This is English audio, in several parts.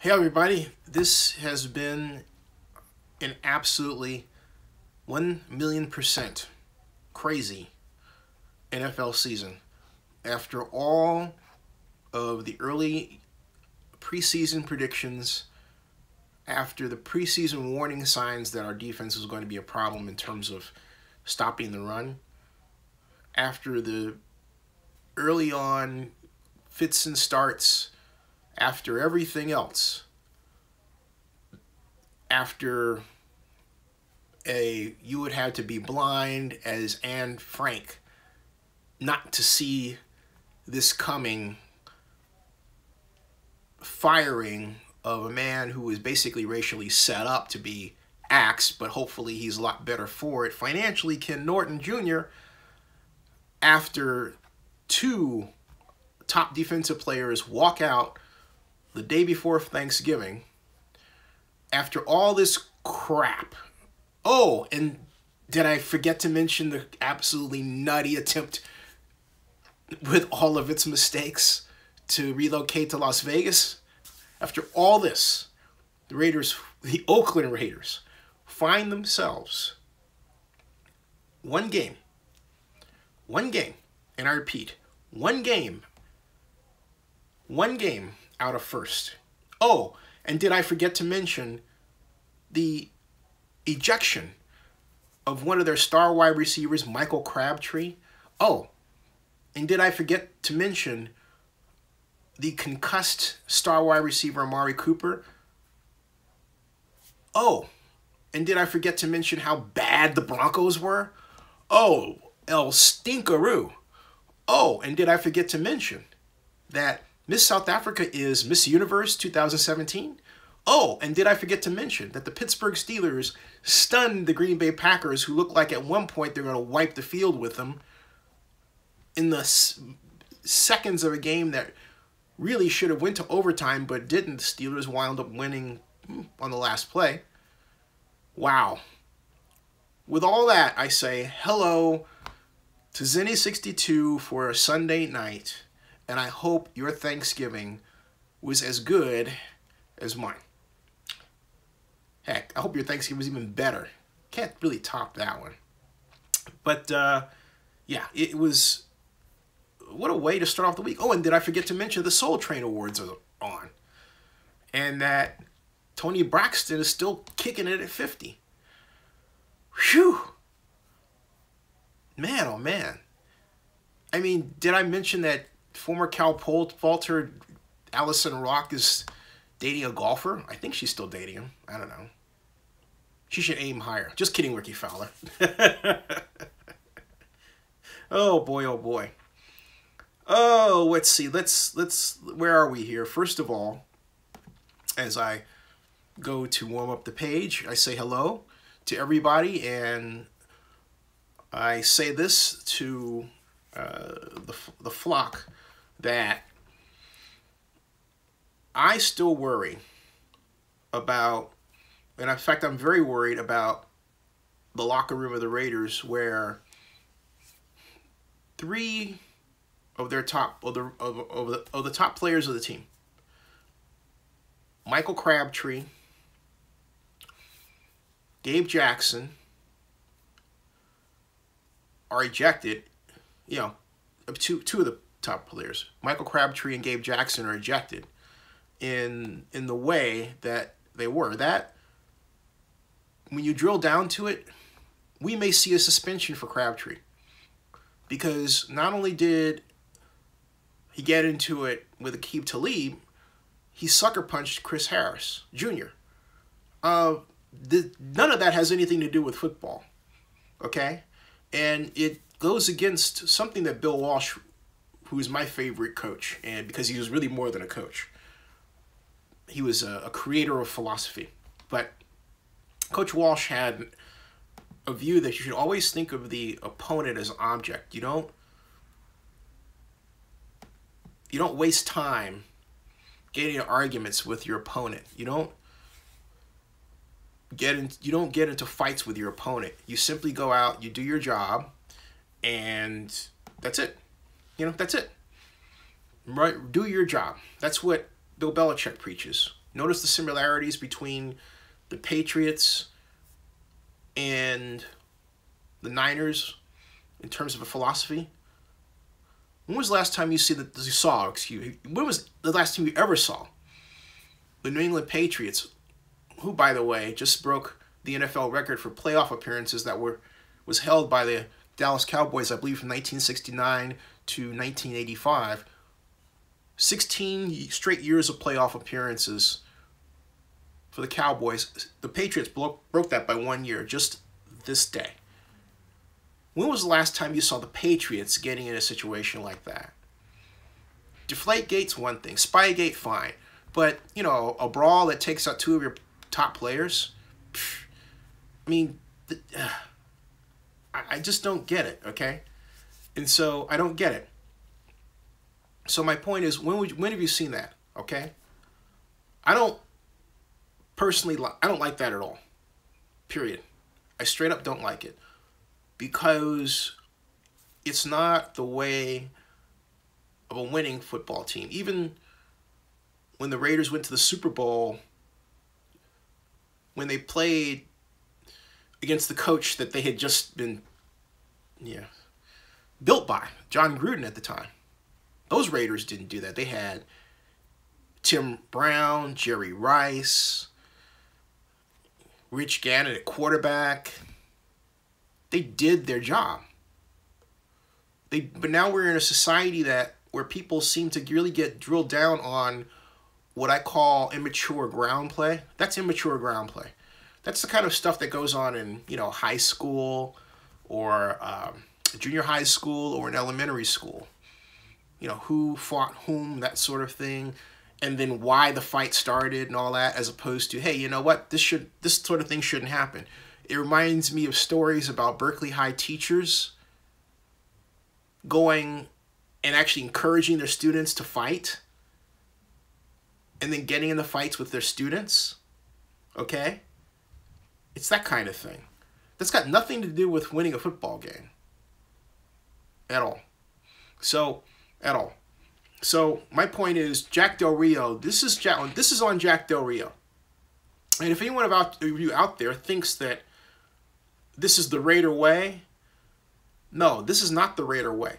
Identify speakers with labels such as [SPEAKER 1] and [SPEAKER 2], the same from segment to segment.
[SPEAKER 1] Hey everybody, this has been an absolutely 1,000,000% crazy NFL season. After all of the early preseason predictions, after the preseason warning signs that our defense was going to be a problem in terms of stopping the run, after the early on fits and starts, after everything else, after you would have to be blind as Anne Frank not to see this coming firing of a man who was basically racially set up to be axed, but hopefully he's a lot better for it financially. Ken Norton Jr., after two top defensive players walk out the day before Thanksgiving, after all this crap. Oh, and did I forget to mention the absolutely nutty attempt with all of its mistakes to relocate to Las Vegas? After all this, the Oakland Raiders, find themselves one game, and I repeat, one game out of first. Oh, and did I forget to mention the ejection of one of their star wide receivers, Michael Crabtree? Oh, and did I forget to mention the concussed star wide receiver, Amari Cooper? Oh, and did I forget to mention how bad the Broncos were? Oh, El Stinkaroo. Oh, and did I forget to mention that Miss South Africa is Miss Universe 2017? Oh, and did I forget to mention that the Pittsburgh Steelers stunned the Green Bay Packers, who looked like at one point they're going to wipe the field with them, in the seconds of a game that really should have went to overtime but didn't. The Steelers wound up winning on the last play. Wow. With all that, I say hello to Zenny62 for a Sunday night, and I hope your Thanksgiving was as good as mine. Heck, I hope your Thanksgiving was even better. Can't really top that one. But, yeah, it was... What a way to start off the week. Oh, and did I forget to mention the Soul Train Awards are on? And that Tony Braxton is still kicking it at 50. Whew. Man, oh man. I mean, did I mention that former Cal vaulter Allison Rock is dating a golfer? I think she's still dating him. I don't know. She should aim higher. Just kidding, Ricky Fowler. Oh boy, oh boy. Oh, let's see. Let's where are we here? First of all, as I go to warm up the page, I say hello to everybody, and I say this to the flock, that I still worry about, and in fact I'm very worried about the locker room of the Raiders, where three of their top of the top players of the team, Michael Crabtree, Gabe Jackson, are ejected. You know, two of the top players, Michael Crabtree and Gabe Jackson, are ejected in the way that they were. That, when you drill down to it, we may see a suspension for Crabtree, because not only did he get into it with Aqib Talib, he sucker punched Chris Harris Jr. None of that has anything to do with football, okay? And it goes against something that Bill Walsh, who is my favorite coach, and because he was really more than a coach, he was a creator of philosophy. But Coach Walsh had a view that you should always think of the opponent as an object. You don't waste time getting into arguments with your opponent. You don't get into fights with your opponent. You simply go out, you do your job, and that's it. You know, that's it. Right? Do your job. That's what Bill Belichick preaches. Notice the similarities between the Patriots and the Niners in terms of a philosophy. When was the last time when was the last time you ever saw the New England Patriots, who, by the way, just broke the NFL record for playoff appearances that was held by the Dallas Cowboys, I believe, from 1969 to 1985. 16 straight years of playoff appearances for the Cowboys. The Patriots broke that by 1 year, just this day. When was the last time you saw the Patriots getting in a situation like that? Deflategate's one thing. Spygate, fine. But, you know, a brawl that takes out two of your top players, I mean, I just don't get it, okay? And so I don't get it. So my point is, when have you seen that, okay? I don't like that at all, period. I straight up don't like it, because it's not the way of a winning football team. Even when the Raiders went to the Super Bowl, when they played against the coach that they had just been built by, John Gruden at the time, those Raiders didn't do that. They had Tim Brown, Jerry Rice, Rich Gannon at quarterback. They did their job. But now we're in a society where people seem to really get drilled down on what I call immature ground play. That's immature ground play. That's the kind of stuff that goes on in, you know, high school or junior high school or in elementary school. You know, who fought whom, that sort of thing, and then why the fight started and all that, as opposed to, hey, you know what, this sort of thing shouldn't happen. It reminds me of stories about Berkeley High teachers going and actually encouraging their students to fight and then getting in the fights with their students, okay? It's that kind of thing. That's got nothing to do with winning a football game at all. At all. So my point is, Jack Del Rio, this is on Jack Del Rio. And if anyone of you out there thinks that this is the Raider way, no, this is not the Raider way.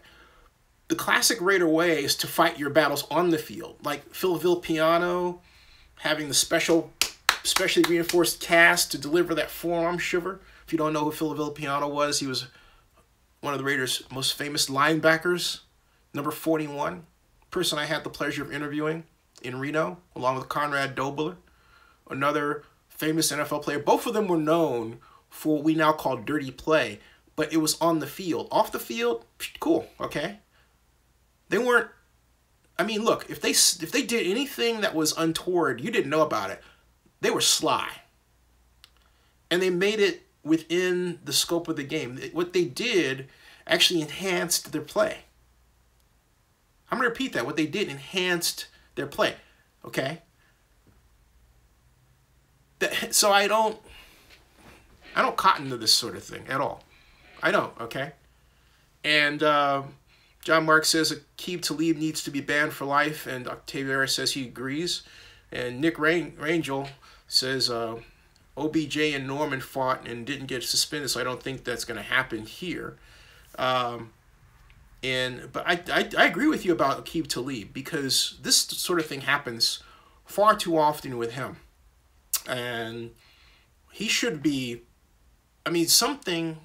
[SPEAKER 1] The classic Raider way is to fight your battles on the field, like Phil Villapiano having the specially reinforced cast to deliver that forearm shiver. If you don't know who Phil Villapiano was, he was one of the Raiders' most famous linebackers, number 41, person I had the pleasure of interviewing in Reno, along with Conrad Dobler, another famous NFL player. Both of them were known for what we now call dirty play, but it was on the field. Off the field, cool, okay? They weren't, I mean, look, if they did anything that was untoward, you didn't know about it. They were sly. And they made it within the scope of the game. What they did actually enhanced their play. I'm going to repeat that. What they did enhanced their play, okay? So I don't cotton to this sort of thing at all. I don't, okay? And John Mark says Aqib Talib needs to be banned for life, and Octavio says he agrees. And Nick Rangel says OBJ and Norman fought and didn't get suspended, so I don't think that's going to happen here. But I agree with you about Aqib Talib, because this sort of thing happens far too often with him. And he should be, I mean, something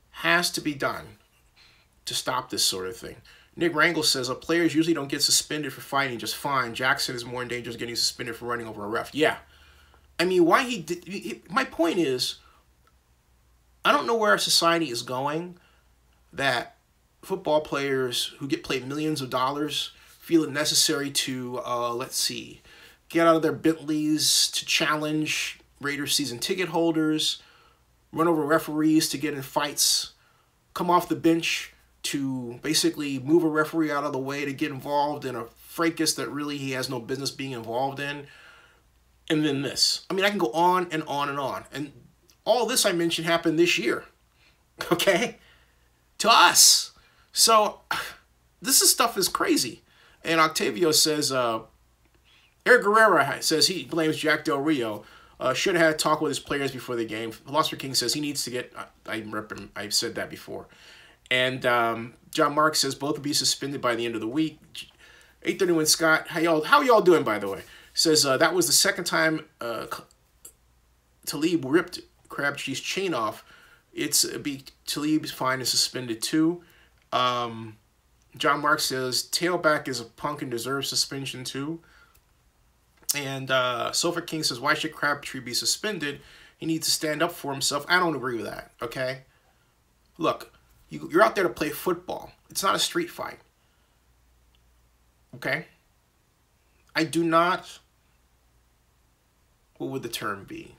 [SPEAKER 1] has to be done to stop this sort of thing. Nick Rangel says, players usually don't get suspended for fighting just fine. Jackson is more in danger of getting suspended for running over a ref. Yeah. I mean, why he did, my point is, I don't know where our society is going, that football players who get paid millions of dollars feel it necessary to, let's see, get out of their Bentleys to challenge Raiders season ticket holders, run over referees to get in fights, come off the bench to basically move a referee out of the way to get involved in a fracas that really he has no business being involved in. And then this. I mean, I can go on and on and on. And all this I mentioned happened this year. Okay? To us. So, this stuff is crazy. And Octavio says, Eric Guerrero says he blames Jack Del Rio. Should have had a talk with his players before the game. Philosopher King says he needs to get... I've said that before. And John Mark says both will be suspended by the end of the week. 831 Scott, how y'all doing, by the way? Says that was the second time Talib ripped Crabtree's chain off. Talib's fine and suspended too. John Mark says tailback is a punk and deserves suspension too. And Sofa King says, why should Crabtree be suspended? He needs to stand up for himself. I don't agree with that, okay? Look, you're out there to play football. It's not a street fight. Okay? I do not... What would the term be?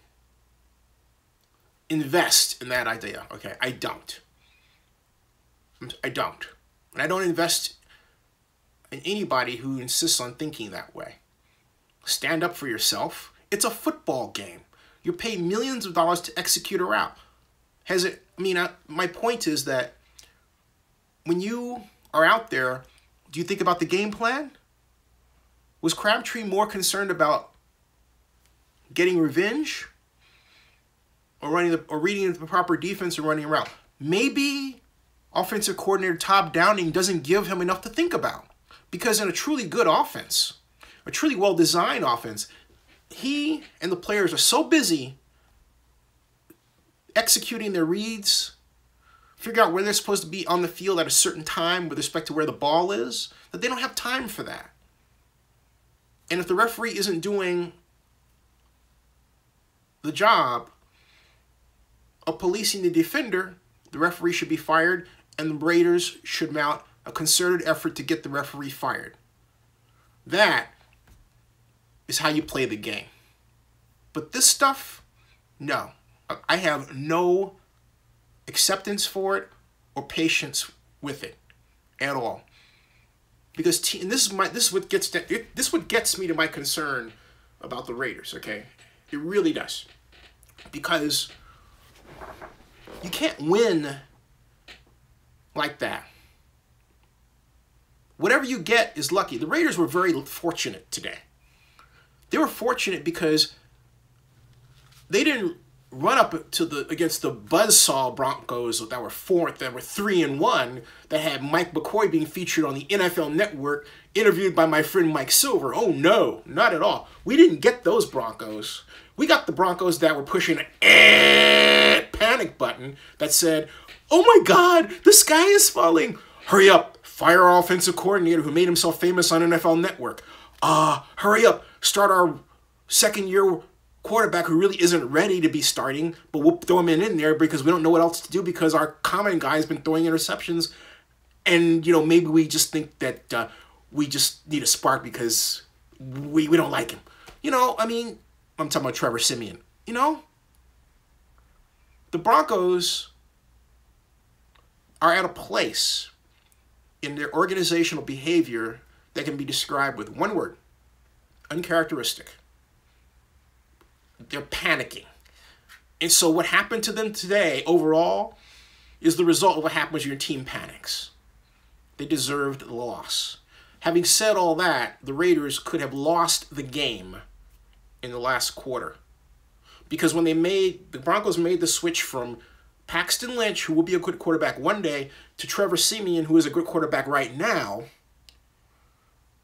[SPEAKER 1] Invest in that idea, okay? I don't. I don't. And I don't invest in anybody who insists on thinking that way. Stand up for yourself. It's a football game. You're paid millions of dollars to execute a route. My point is that when you are out there, do you think about the game plan? Was Crabtree more concerned about getting revenge or reading the proper defense and running a route? Maybe offensive coordinator Todd Downing doesn't give him enough to think about, because in a truly good offense, a truly well-designed offense, he and the players are so busy executing their reads, figure out where they're supposed to be on the field at a certain time with respect to where the ball is, that they don't have time for that. And if the referee isn't doing the job of policing the defender, the referee should be fired, and the Raiders should mount a concerted effort to get the referee fired. That is how you play the game. But this stuff, no. I have no acceptance for it or patience with it at all. Because this is what gets me to my concern about the Raiders, okay? It really does. Because you can't win like that. Whatever you get is lucky. The Raiders were very fortunate today. They were fortunate because they didn't run up against the buzzsaw Broncos that were 3-1, that had Mike McCoy being featured on the NFL Network, interviewed by my friend Mike Silver. Oh no, not at all. We didn't get those Broncos. We got the Broncos that were pushing a panic button that said, oh my God, the sky is falling. Hurry up, fire our offensive coordinator who made himself famous on NFL Network. Hurry up, start our second-year quarterback who really isn't ready to be starting, but we'll throw him in there because we don't know what else to do because our common guy has been throwing interceptions, and maybe we just think that we just need a spark because we don't like him. I'm talking about Trevor Siemian. The Broncos are at a place in their organizational behavior that can be described with one word: uncharacteristic. They're panicking. And so what happened to them today overall is the result of what happens when your team panics. They deserved the loss. Having said all that, the Raiders could have lost the game in the last quarter. Because when the Broncos made the switch from Paxton Lynch, who will be a good quarterback one day, to Trevor Siemian, who is a good quarterback right now,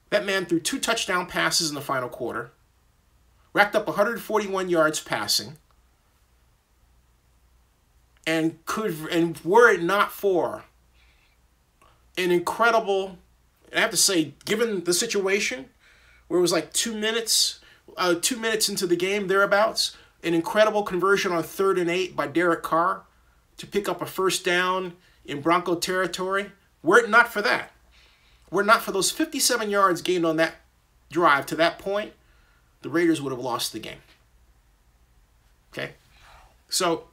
[SPEAKER 1] that man threw 2 touchdown passes in the final quarter, racked up 141 yards passing, and were it not for an incredible, I have to say, given the situation, where it was like 2 minutes into the game, thereabouts, an incredible conversion on 3rd and 8 by Derek Carr to pick up a first down in Bronco territory. Were it not for that, were it not for those 57 yards gained on that drive to that point, the Raiders would have lost the game. Okay? So,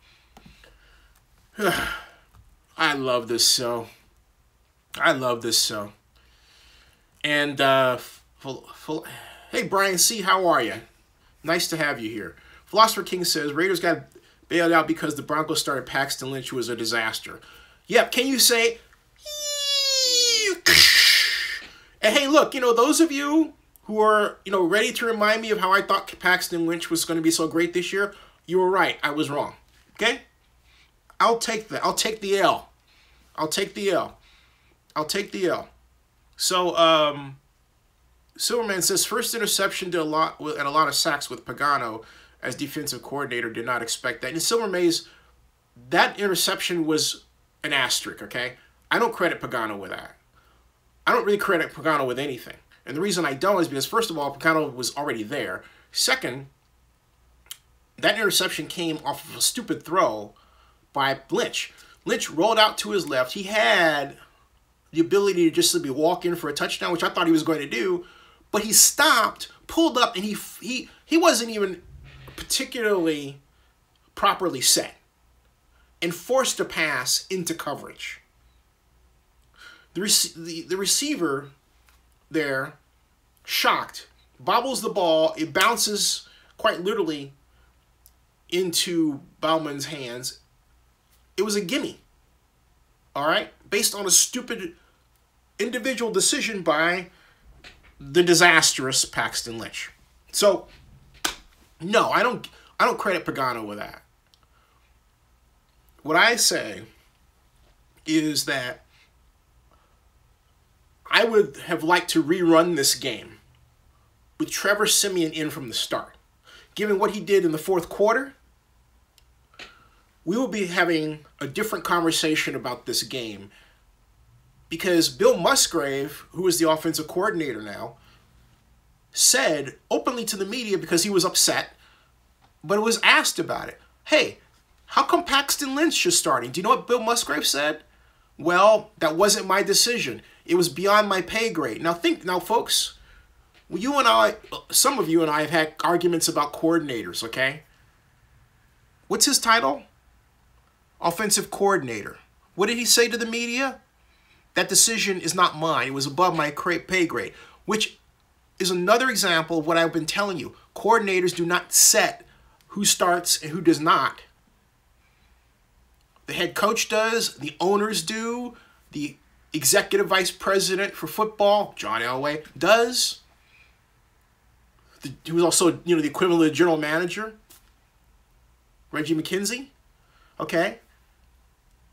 [SPEAKER 1] I love this show. I love this show. And, hey, Brian C., how are you? Nice to have you here. Philosopher King says, Raiders got bailed out because the Broncos started Paxton Lynch, who was a disaster. Yep, can you say... And hey, look, those of you who are, you know, ready to remind me of how I thought Paxton Lynch was going to be so great this year, you were right. I was wrong. Okay? I'll take that. I'll take the L. I'll take the L. I'll take the L. So, Silverman says, first interception did a lot of sacks with Pagano as defensive coordinator. Did not expect that. And Silvermaze, that interception was an asterisk, okay? I don't credit Pagano with that. I don't really credit Pagano with anything. And the reason I don't is because, first of all, Pagano was already there. Second, that interception came off of a stupid throw by Lynch. Lynch rolled out to his left. He had the ability to just simply walk in for a touchdown, which I thought he was going to do. But he stopped, pulled up, and he wasn't even particularly properly set and forced a pass into coverage. The receiver there, shocked, bobbles the ball. It bounces quite literally into Bauman's hands. It was a gimme, all right, based on a stupid individual decision by the disastrous Paxton Lynch. So, no, I don't credit Pagano with that. What I say is that I would have liked to rerun this game with Trevor Siemian in from the start. Given what he did in the fourth quarter, we will be having a different conversation about this game, because Bill Musgrave, who is the offensive coordinator now, said openly to the media, because he was upset, but was asked about it, hey, how come Paxton Lynch is starting? Do you know what Bill Musgrave said? Well, that wasn't my decision. It was beyond my pay grade. Now, folks, you and I, some of you and I have had arguments about coordinators, okay? What's his title? Offensive coordinator. What did he say to the media? That decision is not mine. It was above my pay grade, which is another example of what I've been telling you. Coordinators do not set who starts and who does not. The head coach does, the owners do, the executive vice president for football, John Elway, does. He was also, you know, the equivalent of the general manager, Reggie McKenzie. Okay?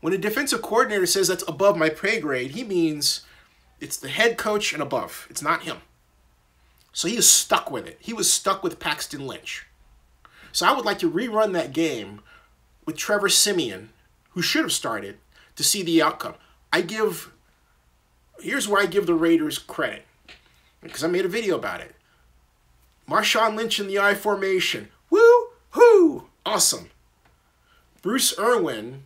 [SPEAKER 1] When a defensive coordinator says that's above my pay grade, he means it's the head coach and above. It's not him. So he is stuck with it. He was stuck with Paxton Lynch. So I would like to rerun that game with Trevor Siemian, who should have started, to see the outcome. Here's where I give the Raiders credit, because I made a video about it. Marshawn Lynch in the I formation. Woo-hoo! Awesome. Bruce Irwin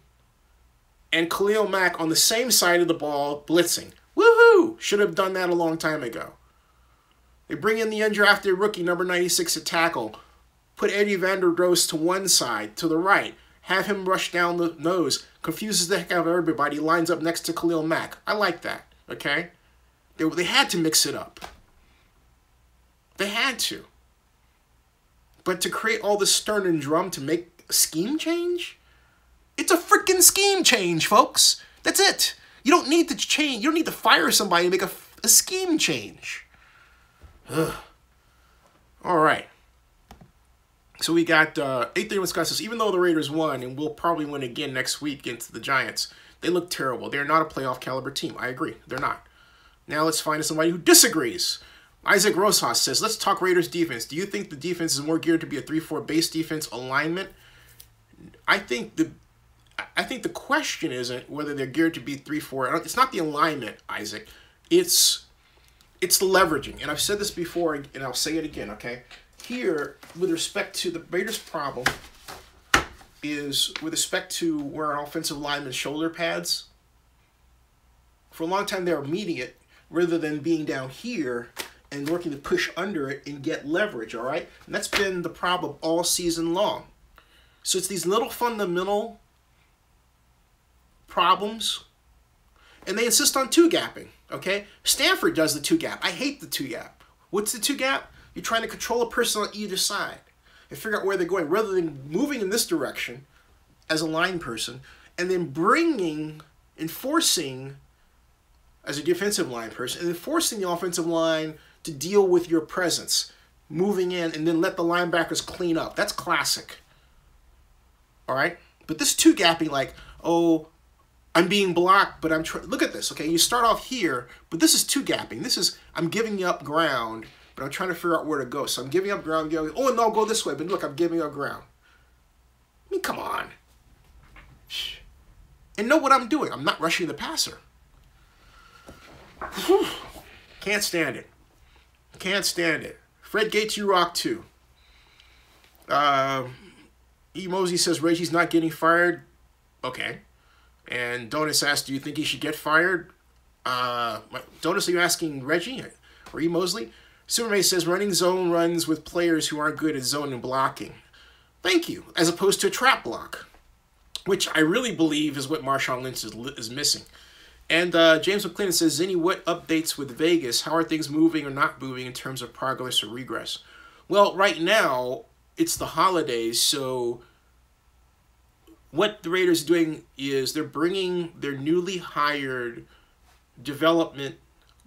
[SPEAKER 1] and Khalil Mack on the same side of the ball blitzing. Woohoo! Should have done that a long time ago. They bring in the undrafted rookie, number 96 at tackle. Put Eddie Vander Doos to one side, to the right. Have him rush down the nose. Confuses the heck out of everybody. Lines up next to Khalil Mack. I like that, okay? They had to mix it up. They had to. But to create all this stern and drum to make a scheme change? It's a freaking scheme change, folks. That's it. You don't need to change. You don't need to fire somebody to make a scheme change. Ugh. All right. So we got 8-3 Wisconsin. Even though the Raiders won, and will probably win again next week against the Giants, they look terrible. They're not a playoff caliber team. I agree. They're not. Now let's find somebody who disagrees. Isaac Rosas says, let's talk Raiders defense. Do you think the defense is more geared to be a 3-4 base defense alignment? I think the question isn't whether they're geared to be 3-4. It's not the alignment, Isaac. It's the leveraging. And I've said this before, and I'll say it again, okay? Here, with respect to the Raiders' problem, is with respect to where an offensive lineman's shoulder pads. For a long time, they were meeting it rather than being down here and working to push under it and get leverage, all right? And that's been the problem all season long. So it's these little fundamental problems, and they insist on two-gapping, okay? Stanford does the two-gap. I hate the two-gap. What's the two-gap? You're trying to control a person on either side and figure out where they're going, rather than moving in this direction as a line person and then enforcing as a defensive line person, and then forcing the offensive line to deal with your presence, moving in, and then let the linebackers clean up. That's classic. All right? But this two-gapping, like, oh, I'm being blocked, but I'm trying. Look at this, okay? You start off here, but this is two-gapping. This is, I'm giving you up ground, but I'm trying to figure out where to go. So I'm giving up ground, going, oh, no, go this way, but look, I'm giving up ground. I mean, come on. And know what I'm doing. I'm not rushing the passer. Whew. Can't stand it. Can't stand it. Fred Gates, you rock too. E. Mosey says Reggie's not getting fired. Okay. And Donis asks, do you think he should get fired? Donis, are you asking Reggie or E. Mosley? Superman says running zone runs with players who aren't good at zone and blocking. Thank you. As opposed to a trap block, which I really believe is what Marshawn Lynch is missing. And James McClendon says, Zinni, what updates with Vegas? How are things moving or not moving in terms of progress or regress? Well, right now, it's the holidays, so what the Raiders are doing is they're bringing their newly hired development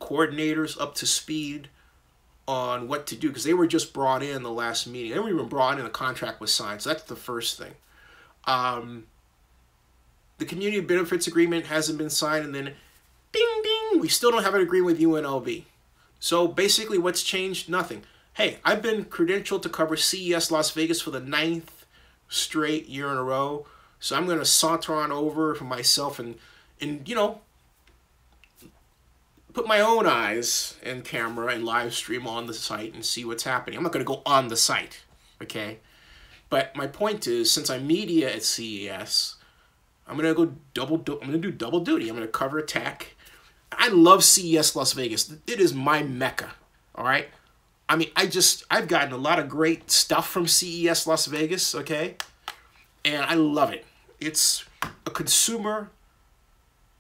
[SPEAKER 1] coordinators up to speed on what to do, because they were just brought in the last meeting. They weren't even brought in, a contract was signed, so that's the first thing. The community benefits agreement hasn't been signed, and then bing, bing, we still don't have an agreement with UNLV. So basically what's changed? Nothing. Hey, I've been credentialed to cover CES Las Vegas for the 9th straight year in a row. So I'm going to saunter on over for myself and you know, put my own eyes and camera and live stream on the site and see what's happening. I'm not going to go on the site, okay? But my point is, since I'm media at CES, I'm going to do double duty. I'm going to cover tech. I love CES Las Vegas. It is my mecca, all right? I mean, I've gotten a lot of great stuff from CES Las Vegas, okay? And I love it. It's a consumer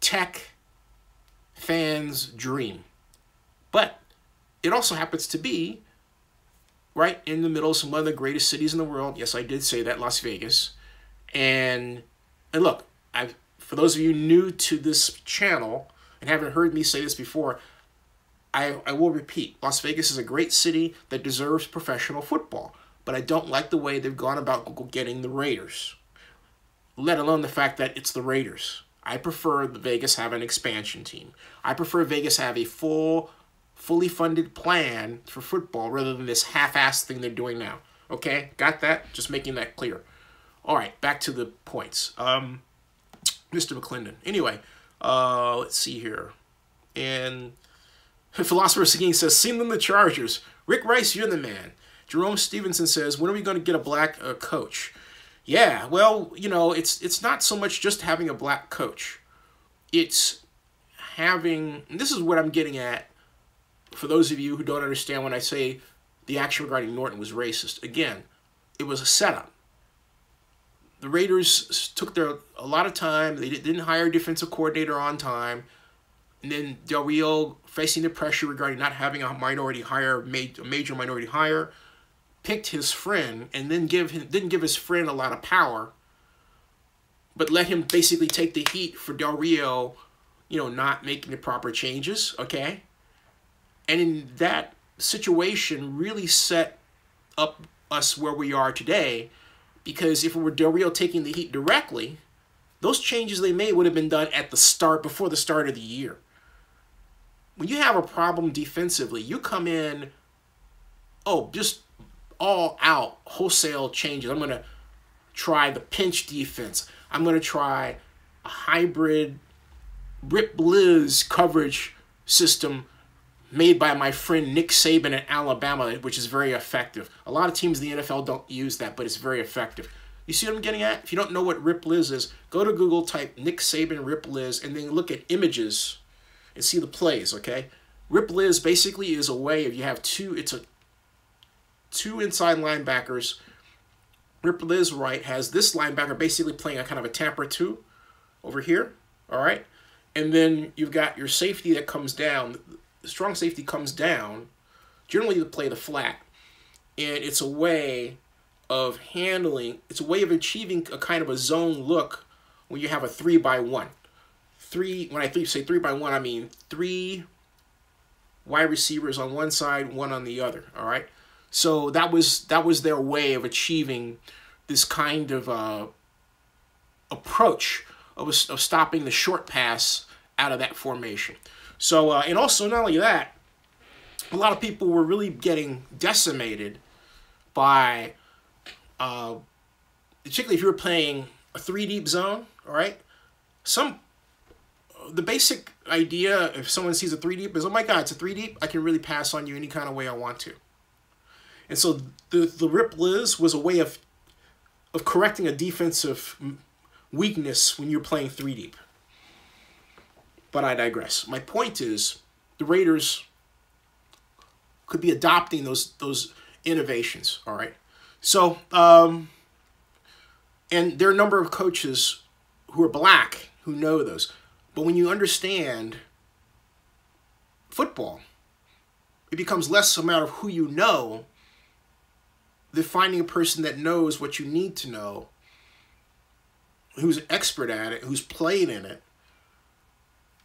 [SPEAKER 1] tech fan's dream. But it also happens to be right in the middle of one of the greatest cities in the world. Yes, I did say that, Las Vegas. And look, for those of you new to this channel and haven't heard me say this before, I will repeat, Las Vegas is a great city that deserves professional football, but I don't like the way they've gone about getting the Raiders, let alone the fact that it's the Raiders. I prefer the Vegas have an expansion team. I prefer Vegas have a fully funded plan for football rather than this half-assed thing they're doing now. Okay, got that? Just making that clear. All right, back to the points. Mr. McClendon. Anyway, let's see here. And Philosopher Seguin says, send them the Chargers. Rick Rice, you're the man. Jerome Stevenson says, when are we going to get a black coach? Yeah, well, you know, it's not so much just having a black coach. It's having, and this is what I'm getting at, for those of you who don't understand when I say the action regarding Norton was racist. Again, it was a setup. The Raiders took a lot of time. They didn't hire a defensive coordinator on time. And then Del Rio, facing the pressure regarding not having a minority hire, a major minority hire, picked his friend and then didn't give his friend a lot of power, but let him basically take the heat for Del Rio, you know, not making the proper changes, okay? And in that situation really set up us where we are today, because if it were Del Rio taking the heat directly, those changes they made would have been done at the start, before the start of the year. When you have a problem defensively, you come in, oh, just all out wholesale changes. I'm going to try the pinch defense. I'm going to try a hybrid Rip Blizz coverage system made by my friend Nick Saban at Alabama, which is very effective. A lot of teams in the NFL don't use that, but it's very effective. You see what I'm getting at? If you don't know what Rip Blizz is, go to Google, type Nick Saban Rip Blizz, and then look at images and see the plays, okay? Rip Blizz basically is a way of, you have two inside linebackers. Rip Blizz right has this linebacker basically playing a kind of a tamper 2 over here, all right? And then you've got your safety that comes down. The strong safety comes down. Generally, you play the flat. And it's a way of handling, it's a way of achieving a kind of a zone look when you have a 3-by-1. When I say 3-by-1, I mean 3 wide receivers on one side, one on the other. All right. So that was their way of achieving this kind of approach of stopping the short pass out of that formation. So and also not only that, a lot of people were really getting decimated by, particularly if you were playing a 3-deep zone. All right, the basic idea, if someone sees a 3-deep, is, oh my God, it's a 3-deep. I can really pass on you any kind of way I want to. And so the rip Liz was a way of correcting a defensive weakness when you're playing 3-deep. But I digress. My point is, the Raiders could be adopting those innovations. All right. So and there are a number of coaches who are black who know those. But when you understand football, it becomes less a matter of who you know than finding a person that knows what you need to know, who's an expert at it, who's played in it,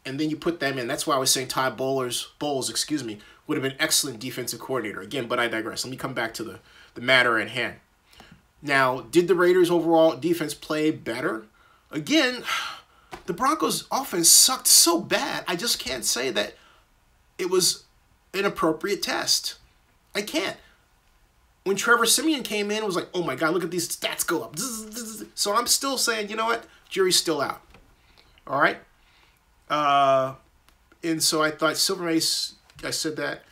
[SPEAKER 1] and then you put them in. That's why I was saying Todd Bowles, would have been an excellent defensive coordinator. Again, but I digress. Let me come back to the matter at hand. Now, did the Raiders' overall defense play better? Again, the Broncos' offense sucked so bad, I just can't say that it was an appropriate test. I can't. When Trevor Siemian came in, it was like, oh my God, look at these stats go up. So I'm still saying, you know what? Jury's still out. All right? And so I thought Silver Mace, I said that.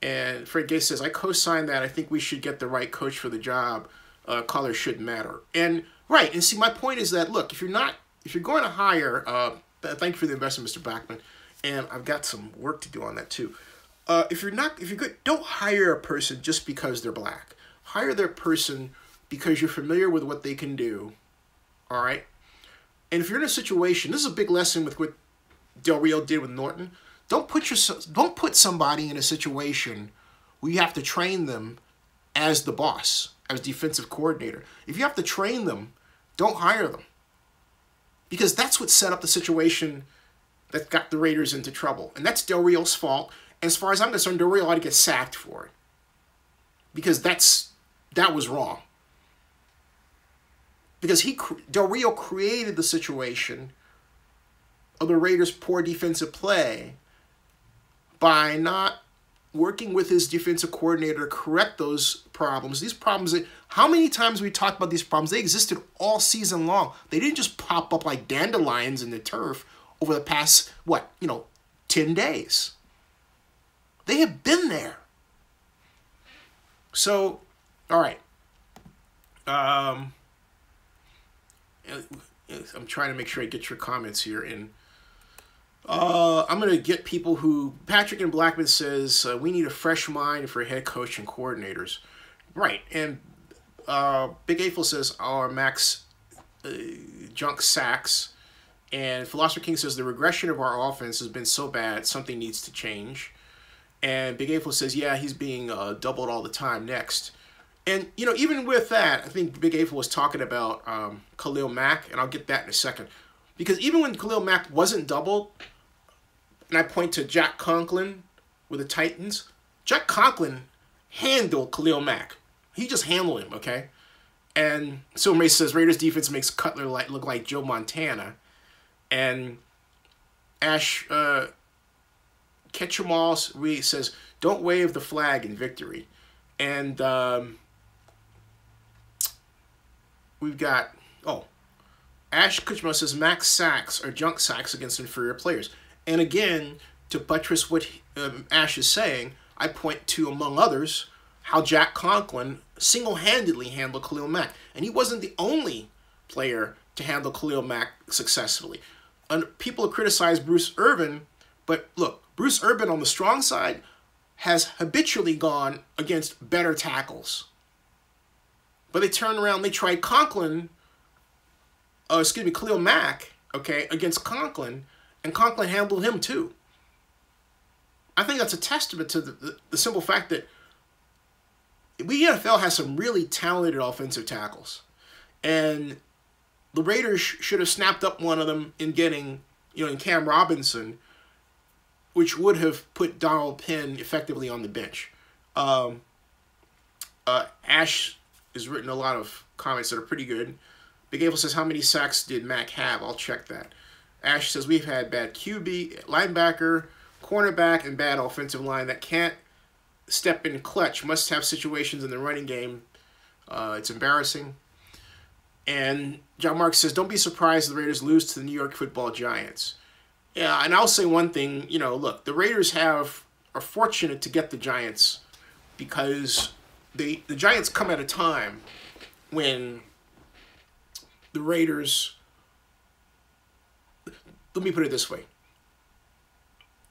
[SPEAKER 1] And Fred Gay says, I co-signed that. I think we should get the right coach for the job. Color shouldn't matter. And right. And see, my point is that, look, if you're going to hire, thank you for the investment, Mr. Backman. And I've got some work to do on that too. If you're good, don't hire a person just because they're black. Hire their person because you're familiar with what they can do. All right. And if you're in a situation, this is a big lesson with what Del Rio did with Norton. Don't put somebody in a situation where you have to train them as the boss, as defensive coordinator. If you have to train them, don't hire them. Because that's what set up the situation that got the Raiders into trouble. And that's Del Rio's fault. And as far as I'm concerned, Del Rio ought to get sacked for it. Because that was wrong. Because Del Rio created the situation of the Raiders' poor defensive play by not working with his defensive coordinator to correct those problems. These problems, how many times we talked about these problems? They existed all season long. They didn't just pop up like dandelions in the turf over the past, 10 days. They have been there. So, all right. I'm trying to make sure I get your comments here. And I'm going to get people who... Patrick and Blackman says, we need a fresh mind for head coach and coordinators. Right. And Big April says, our Max junk sacks. And Philosopher King says, the regression of our offense has been so bad, something needs to change. And Big April says, yeah, he's being doubled all the time next. And, even with that, I think Big April was talking about Khalil Mack, and I'll get that in a second. Because even when Khalil Mack wasn't doubled, and I point to Jack Conklin with the Titans, Jack Conklin handled Khalil Mack. He just handled him, okay? And Silver Mace says, Raiders defense makes Cutler look like Joe Montana. And Ash Ketchumal says, don't wave the flag in victory. And we've got, Ash Kutchma says max sacks are junk sacks against inferior players. And again, to buttress what Ash is saying, I point to, among others, how Jack Conklin single-handedly handled Khalil Mack. And he wasn't the only player to handle Khalil Mack successfully. And people have criticized Bruce Irvin, but look, Bruce Irvin on the strong side has habitually gone against better tackles. But they turned around, they tried Khalil Mack, okay, against Conklin, and Conklin handled him too. I think that's a testament to the simple fact that the NFL has some really talented offensive tackles. And the Raiders should have snapped up one of them in getting, in Cam Robinson, which would have put Donald Penn effectively on the bench. Ash has written a lot of comments that are pretty good. Big Able says, how many sacks did Mac have? I'll check that. Ash says, we've had bad QB, linebacker, cornerback, and bad offensive line that can't step in clutch. Must have situations in the running game. It's embarrassing. And John Mark says, don't be surprised the Raiders lose to the New York Football Giants. Yeah, and I'll say one thing. You know, look, the Raiders are fortunate to get the Giants because the Giants come at a time when the Raiders, let me put it this way.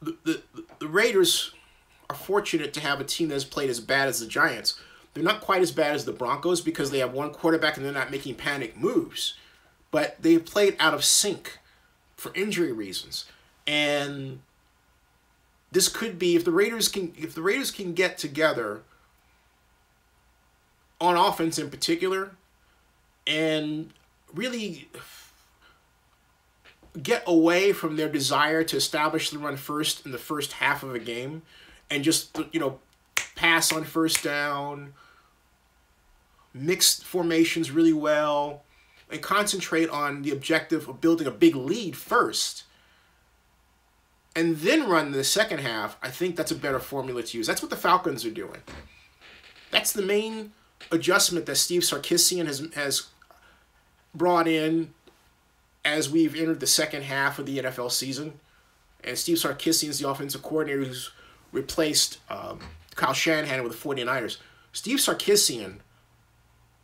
[SPEAKER 1] The Raiders are fortunate to have a team that's played as bad as the Giants. They're not quite as bad as the Broncos because they have one quarterback and they're not making panic moves. But they played out of sync for injury reasons. And this could be, if the Raiders can get together on offense in particular and really get away from their desire to establish the run first in the first half of a game and just, you know, pass on first down, mix formations really well, and concentrate on the objective of building a big lead first, and then run the second half, I think that's a better formula to use. That's what the Falcons are doing. That's the main adjustment that Steve Sarkisian has brought in as we've entered the second half of the NFL season. And Steve Sarkisian is the offensive coordinator who's replaced Kyle Shanahan with the 49ers. Steve Sarkisian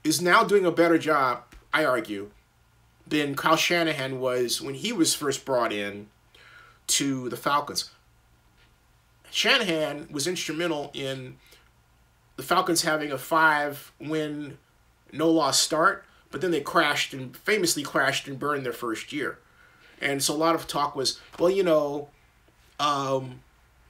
[SPEAKER 1] is now doing a better job, I argue, than Kyle Shanahan was when he was first brought in to the Falcons. Shanahan was instrumental in the Falcons having a 5-win, no-loss start, but then they famously crashed and burned their first year. And so a lot of talk was, well, you know,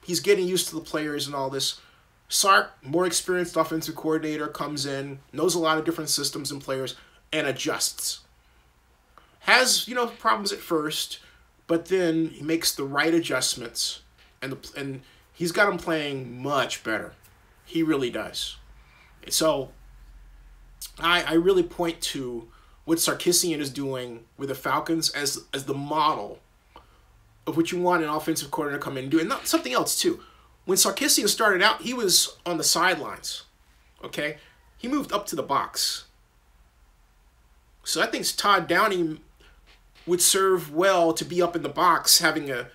[SPEAKER 1] he's getting used to the players and all this. Sark, more experienced offensive coordinator, comes in, knows a lot of different systems and players, and adjusts. Has, you know, problems at first, but then he makes the right adjustments, and he's got them playing much better. He really does. So I really point to what Sarkisian is doing with the Falcons as the model of what you want an offensive coordinator to come in and do. And not something else, too. When Sarkisian started out, he was on the sidelines, okay? He moved up to the box. So I think Todd Downing would serve well to be up in the box, having a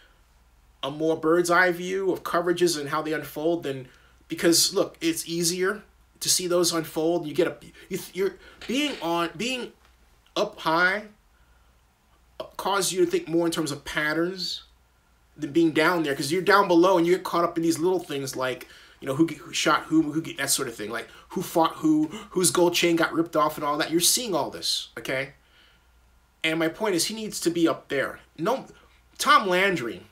[SPEAKER 1] more bird's eye view of coverages and how they unfold than, because look, it's easier to see those unfold. You're being up high causes you to think more in terms of patterns than being down there, because you're down below and you get caught up in these little things like, you know, who shot who that sort of thing, like who fought whose gold chain got ripped off and all that. You're seeing all this, okay? And my point is, he needs to be up there. No, Tom Landry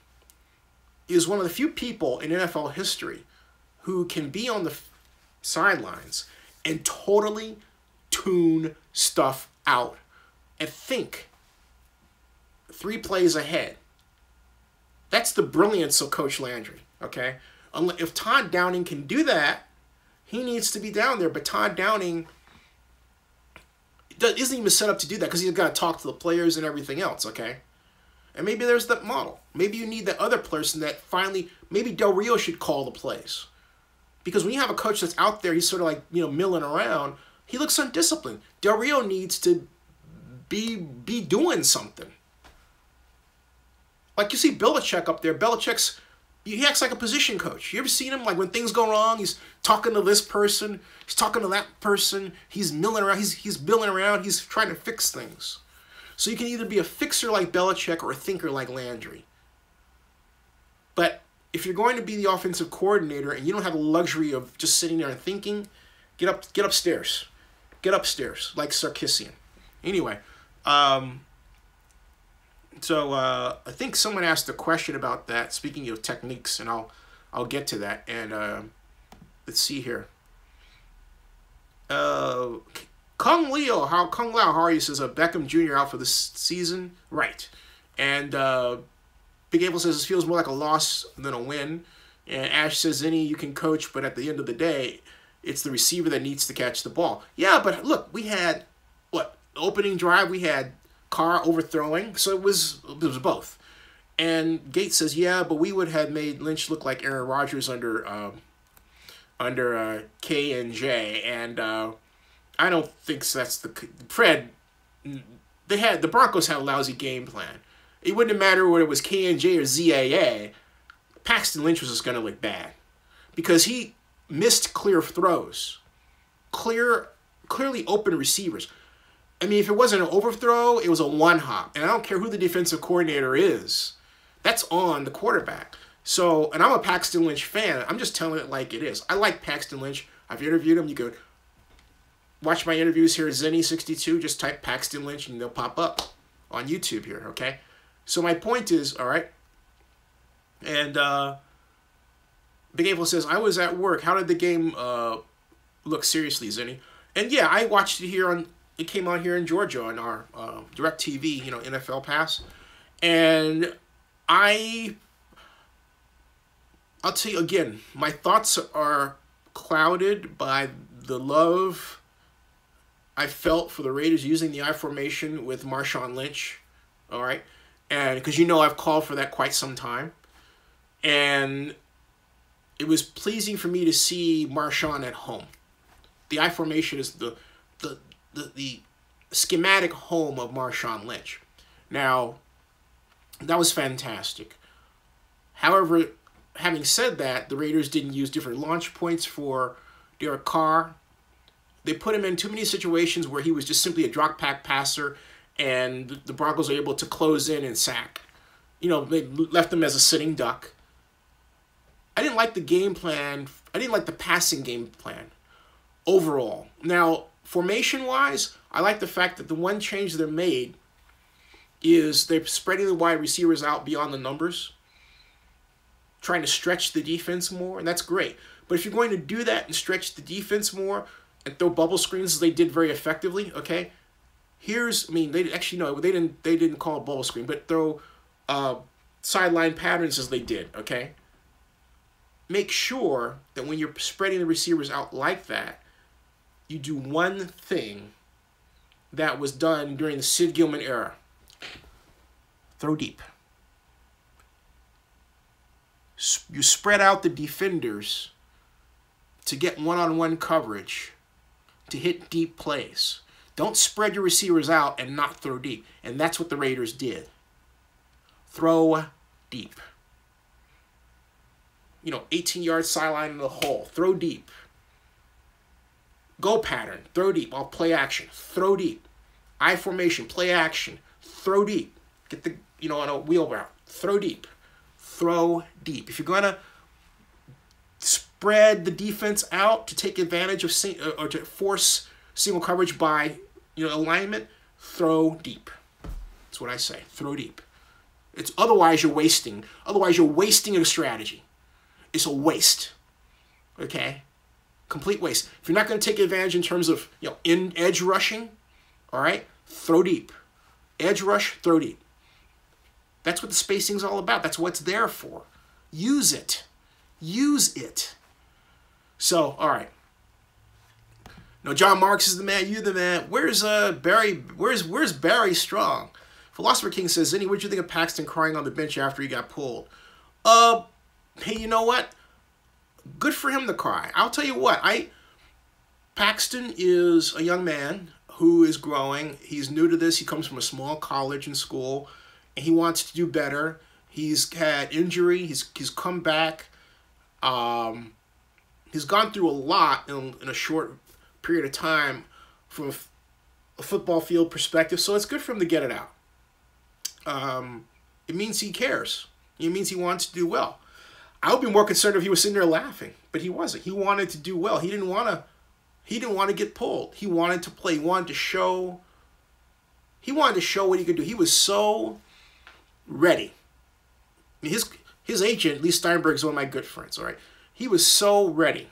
[SPEAKER 1] is one of the few people in NFL history who can be on the sidelines and totally tune stuff out and think 3 plays ahead. That's the brilliance of Coach Landry, okay? If Todd Downing can do that, he needs to be down there. But Todd Downing isn't even set up to do that because he's got to talk to the players and everything else, okay? And maybe there's that model. Maybe you need that other person that finally, maybe Del Rio should call the plays. Because when you have a coach that's out there, he's sort of like, you know, milling around, he looks undisciplined. Del Rio needs to be doing something. Like you see Belichick up there. He acts like a position coach. You ever seen him? Like when things go wrong, he's talking to this person, he's talking to that person, he's milling around, he's milling around, he's trying to fix things. So you can either be a fixer like Belichick or a thinker like Landry. But if you're going to be the offensive coordinator and you don't have the luxury of just sitting there and thinking, get upstairs. Get upstairs, like Sarkisian. Anyway, so I think someone asked a question about that, speaking of techniques, and I'll get to that. And let's see here. Kung Lao, how are you? Says Beckham Jr. out for the season. Right. And Big Apple says it feels more like a loss than a win. And Ash says, Zinni, you can coach, but at the end of the day, it's the receiver that needs to catch the ball. Yeah, but look, we had, what, opening drive, we had Carr overthrowing, so it was both. And Gates says, yeah, but we would have made Lynch look like Aaron Rodgers under K and J, and I don't think that's the Fred. The Broncos had a lousy game plan. It wouldn't matter whether it was K and J or ZAA. Paxton Lynch was just going to look bad because he missed clear throws, clearly open receivers. I mean, if it wasn't an overthrow, it was a one-hop, and I don't care who the defensive coordinator is. That's on the quarterback. So, and I'm a Paxton Lynch fan. I'm just telling it like it is. I like Paxton Lynch. I've interviewed him. You can watch my interviews here at Zinni62. Just type Paxton Lynch and they'll pop up on YouTube here, okay? So my point is, all right, and Big Apple says, I was at work. How did the game look seriously, Zinni? And yeah, I watched it here on, it came on here in Georgia on our DirecTV, NFL Pass. And I'll tell you again, my thoughts are clouded by the love I felt for the Raiders using the I formation with Marshawn Lynch, all right? And because I've called for that quite some time. And it was pleasing for me to see Marshawn at home. The I formation is the schematic home of Marshawn Lynch. Now, that was fantastic. However, having said that, the Raiders didn't use different launch points for Derek Carr. They put him in too many situations where he was just simply a drop back passer, and the Broncos were able to close in and sack. They left him as a sitting duck. I didn't like the game plan. I didn't like the passing game plan overall. Now, formation-wise, I like the fact that the one change they made is they're spreading the wide receivers out beyond the numbers, trying to stretch the defense more, and that's great. But if you're going to do that and stretch the defense more and throw bubble screens as they did very effectively, okay, they didn't call it bubble screen, but throw sideline patterns as they did, okay? Make sure that when you're spreading the receivers out like that, you do one thing that was done during the Sid Gilman era. Throw deep. You spread out the defenders to get one-on-one coverage, to hit deep plays. Don't spread your receivers out and not throw deep. And that's what the Raiders did. Throw deep. 18-yard sideline in the hole. Throw deep. Go pattern. Throw deep. Play action. Throw deep. I formation. Play action. Throw deep. Get the, on a wheel route. Throw deep. Throw deep. If you're going to spread the defense out to take advantage of or to force single coverage by alignment, throw deep. That's what I say. Throw deep. Otherwise you're wasting a strategy. It's a waste. Okay? Complete waste. If you're not going to take advantage in terms of in edge rushing, all right, throw deep. Edge rush, throw deep. That's what the spacing's all about. That's what it's there for. Use it. Use it. So, all right. No, John Marks is the man. You the man. Where's Barry? Where's Barry Strong? Philosopher King says, Zinni, what'd you think of Paxton crying on the bench after he got pulled? Hey, you know what? Good for him to cry. I'll tell you what. Paxton is a young man who is growing. He's new to this. He comes from a small college and school, and he wants to do better. He's had injury. He's come back. He's gone through a lot in a short period of time from a football field perspective, so it's good for him to get it out. It means he cares. It means he wants to do well. I would be more concerned if he was sitting there laughing, but he wasn't. He wanted to do well. He didn't want to get pulled. He wanted to play. He wanted to show what he could do. He was so ready. I mean, his agent, Lee Steinberg, is one of my good friends, all right? He was so ready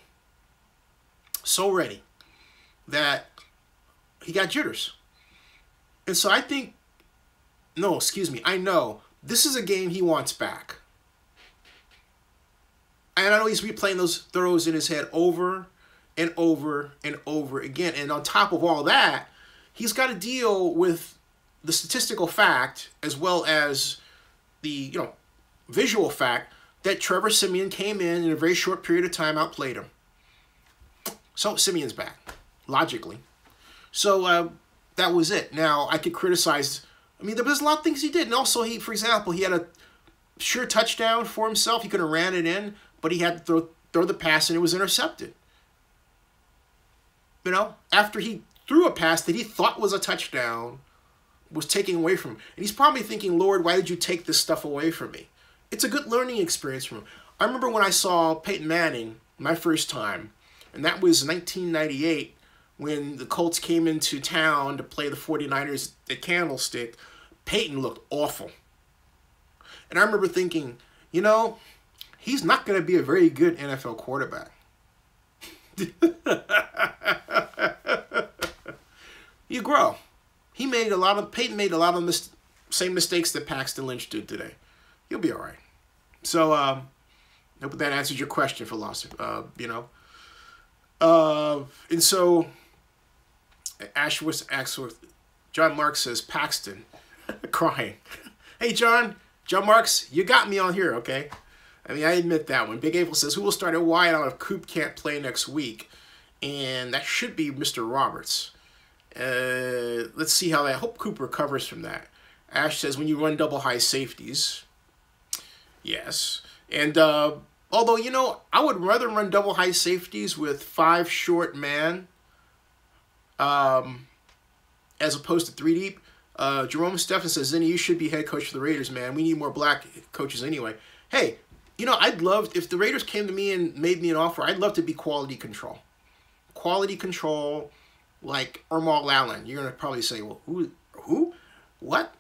[SPEAKER 1] that he got jitters. And so I know This is a game he wants back. And I know he's replaying those throws in his head over and over and over again. And on top of all that, he's got to deal with the statistical fact as well as the, visual fact that Trevor Siemian came in a very short period of time, outplayed him. So Simeon's back, logically. So that was it. Now, I could criticize, there was a lot of things he did. And also, for example, he had a sure touchdown for himself. He could have ran it in, but he had to throw the pass and it was intercepted. After he threw a pass that he thought was a touchdown, was taken away from him. And he's probably thinking, Lord, why did you take this stuff away from me? It's a good learning experience for him. I remember when I saw Peyton Manning my first time, and that was 1998 when the Colts came into town to play the 49ers at Candlestick. Peyton looked awful. And I remember thinking, he's not going to be a very good NFL quarterback. You grow. Peyton made a lot of the same mistakes that Paxton Lynch did today. He'll be all right. So, I hope that answers your question, philosopher. And so, Ashworth, John Marks says, Paxton, crying. Hey, John Marks, you got me on here, okay? I admit that one. Big April says, who will start at wide out if Coop can't play next week? And that should be Mr. Roberts. Let's see how that. I hope Coop recovers from that. Ash says, when you run double high safeties. Yes. And although, I would rather run double high safeties with 5 short man as opposed to 3 deep. Jerome Steffen says, Zinni, you should be head coach for the Raiders, man. We need more black coaches anyway. Hey, I'd love, if the Raiders came to me and made me an offer, I'd love to be quality control. Quality control like Ermal Allen. You're going to probably say, well, who? What?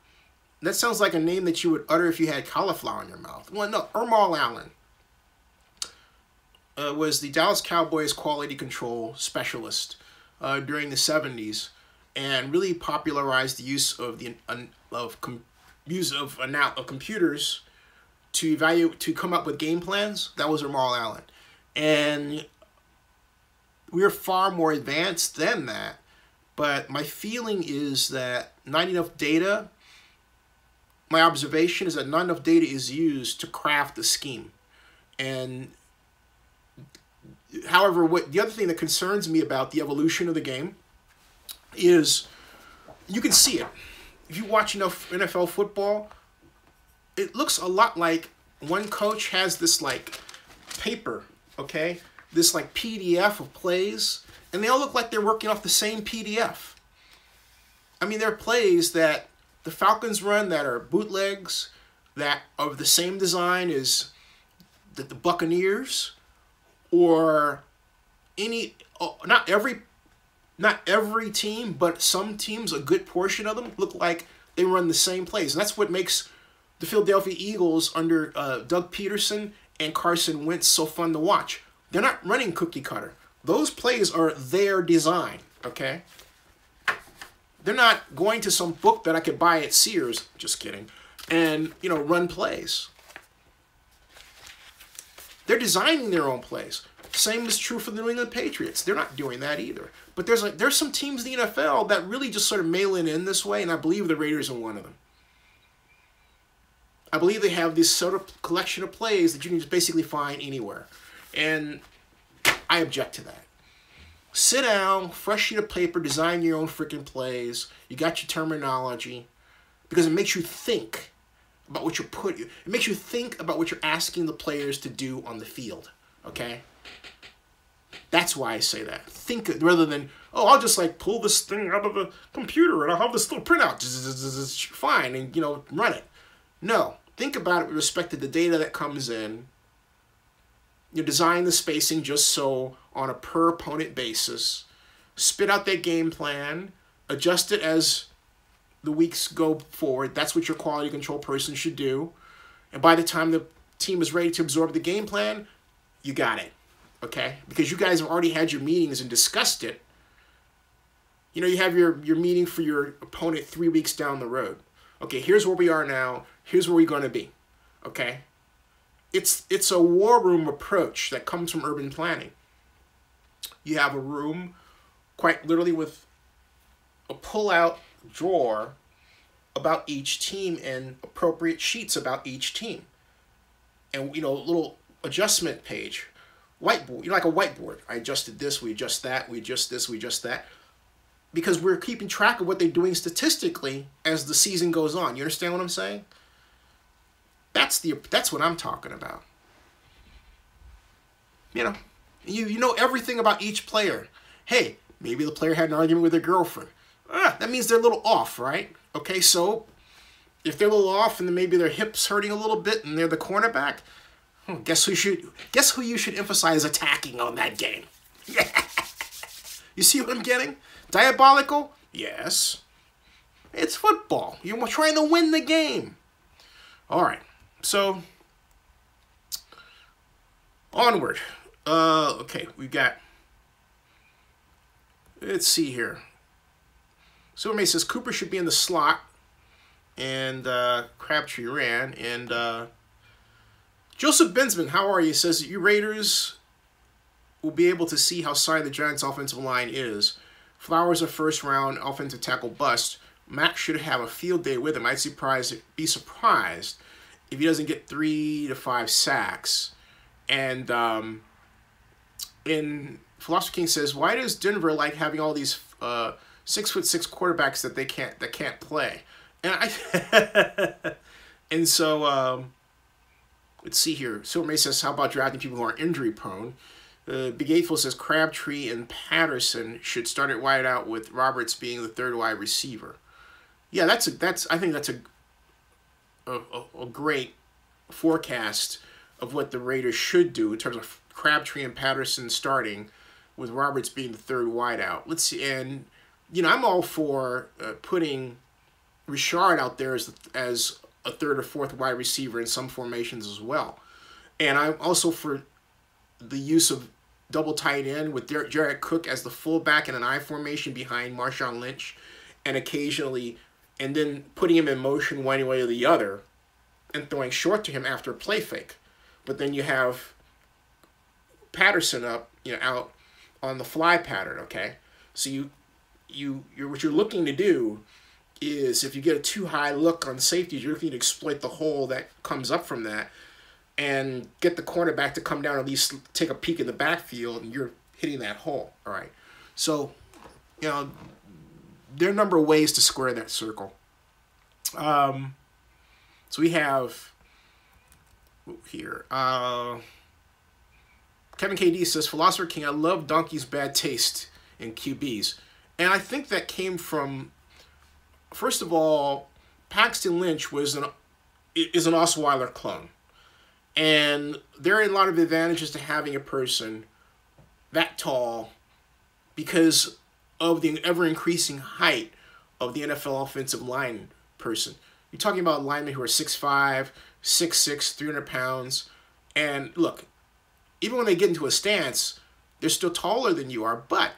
[SPEAKER 1] That sounds like a name that you would utter if you had cauliflower in your mouth. Well, no, Ermal Allen was the Dallas Cowboys quality control specialist during the 70s and really popularized the use of computers to come up with game plans. That was Ermal Allen. And we're far more advanced than that. But my feeling is that not enough data, my observation is that not enough data is used to craft the scheme. And however, the other thing that concerns me about the evolution of the game is you can see it. If you watch enough NFL football, it looks a lot like one coach has this like paper, okay? This like PDF of plays, and they all look like they're working off the same PDF. There are plays that the Falcons run that are bootlegs that are of the same design as the Buccaneers, or not every team, but some teams, a good portion of them, look like they run the same plays. And that's what makes the Philadelphia Eagles under Doug Peterson and Carson Wentz so fun to watch. They're not running cookie cutter. Those plays are their design, okay? They're not going to some book that I could buy at Sears, just kidding, and, run plays. They're designing their own plays. Same is true for the New England Patriots. They're not doing that either. But there's some teams in the NFL that really just sort of mail it in this way, and I believe the Raiders are one of them. I believe they have this sort of collection of plays that you can just basically find anywhere. And I object to that. Sit down, fresh sheet of paper, design your own freaking plays. You got your terminology. Because it makes you think about what it makes you think about what you're asking the players to do on the field. Okay? That's why I say that. Think rather than, oh, I'll just like pull this thing out of the computer and I'll have this little printout. Fine, and run it. No. Think about it with respect to the data that comes in. You design the spacing just so on a per opponent basis. Spit out that game plan. Adjust it as the weeks go forward. That's what your quality control person should do. And by the time the team is ready to absorb the game plan, you got it. Okay? Because you guys have already had your meetings and discussed it. You have your meeting for your opponent 3 weeks down the road. Okay, here's where we are now. here's where we're going to be, okay? It's a war room approach that comes from urban planning. You have a room, quite literally, with a pull-out drawer about each team and appropriate sheets about each team. And, you know, a little adjustment page, whiteboard, you know, like a whiteboard. I adjusted this, we adjust that, we adjust this, we adjust that. Because we're keeping track of what they're doing statistically as the season goes on. You understand what I'm saying? That's what I'm talking about. You know, you know everything about each player. Hey, maybe the player had an argument with their girlfriend. That means they're a little off, right? Okay, so if they're a little off and then maybe their hips hurting a little bit and they're the cornerback, guess who you should emphasize attacking on that game? Yeah. You see what I'm getting? Diabolical? Yes. It's football. You're trying to win the game. All right. So, onward. Okay, we got, let's see here. Superman says Cooper should be in the slot, and Crabtree ran. And Joseph Bensman, how are you? Says you Raiders will be able to see how sorry the Giants' offensive line is. Flowers a first-round offensive tackle bust. Mac should have a field day with him. I'd be surprised if he doesn't get 3 to 5 sacks. And Philosopher King says, why does Denver like having all these 6'6" quarterbacks that can't play? And so let's see here. Silver May says, how about drafting people who are injury prone? Big Eightful says Crabtree and Patterson should start at wide out with Roberts being the third wide receiver. Yeah, I think that's a great forecast of what the Raiders should do in terms of Crabtree and Patterson starting with Roberts being the third wide out. Let's see, and you know, I'm all for putting Richard out there as a third or fourth wide receiver in some formations as well. And I'm also for the use of double tight end with Jared Cook as the fullback in an I formation behind Marshawn Lynch, and occasionally, and then putting him in motion one way or the other and throwing short to him after a play fake. But then you have Patterson up, you know, out on the fly pattern, okay? So what you're looking to do is, if you get a too high look on safeties, you're looking to exploit the hole that comes up from that and get the cornerback to come down, at least take a peek in the backfield, and you're hitting that hole, all right? So, you know, there are a number of ways to square that circle. So we have here, Kevin KD says, Philosopher King, I love Donkey's bad taste in QBs. And I think that came from, first of all, Paxton Lynch is an Osweiler clone. And there are a lot of advantages to having a person that tall because of the ever-increasing height of the NFL offensive line person. You're talking about linemen who are 6'5", 6'6", 300 pounds. And look, even when they get into a stance, they're still taller than you are. But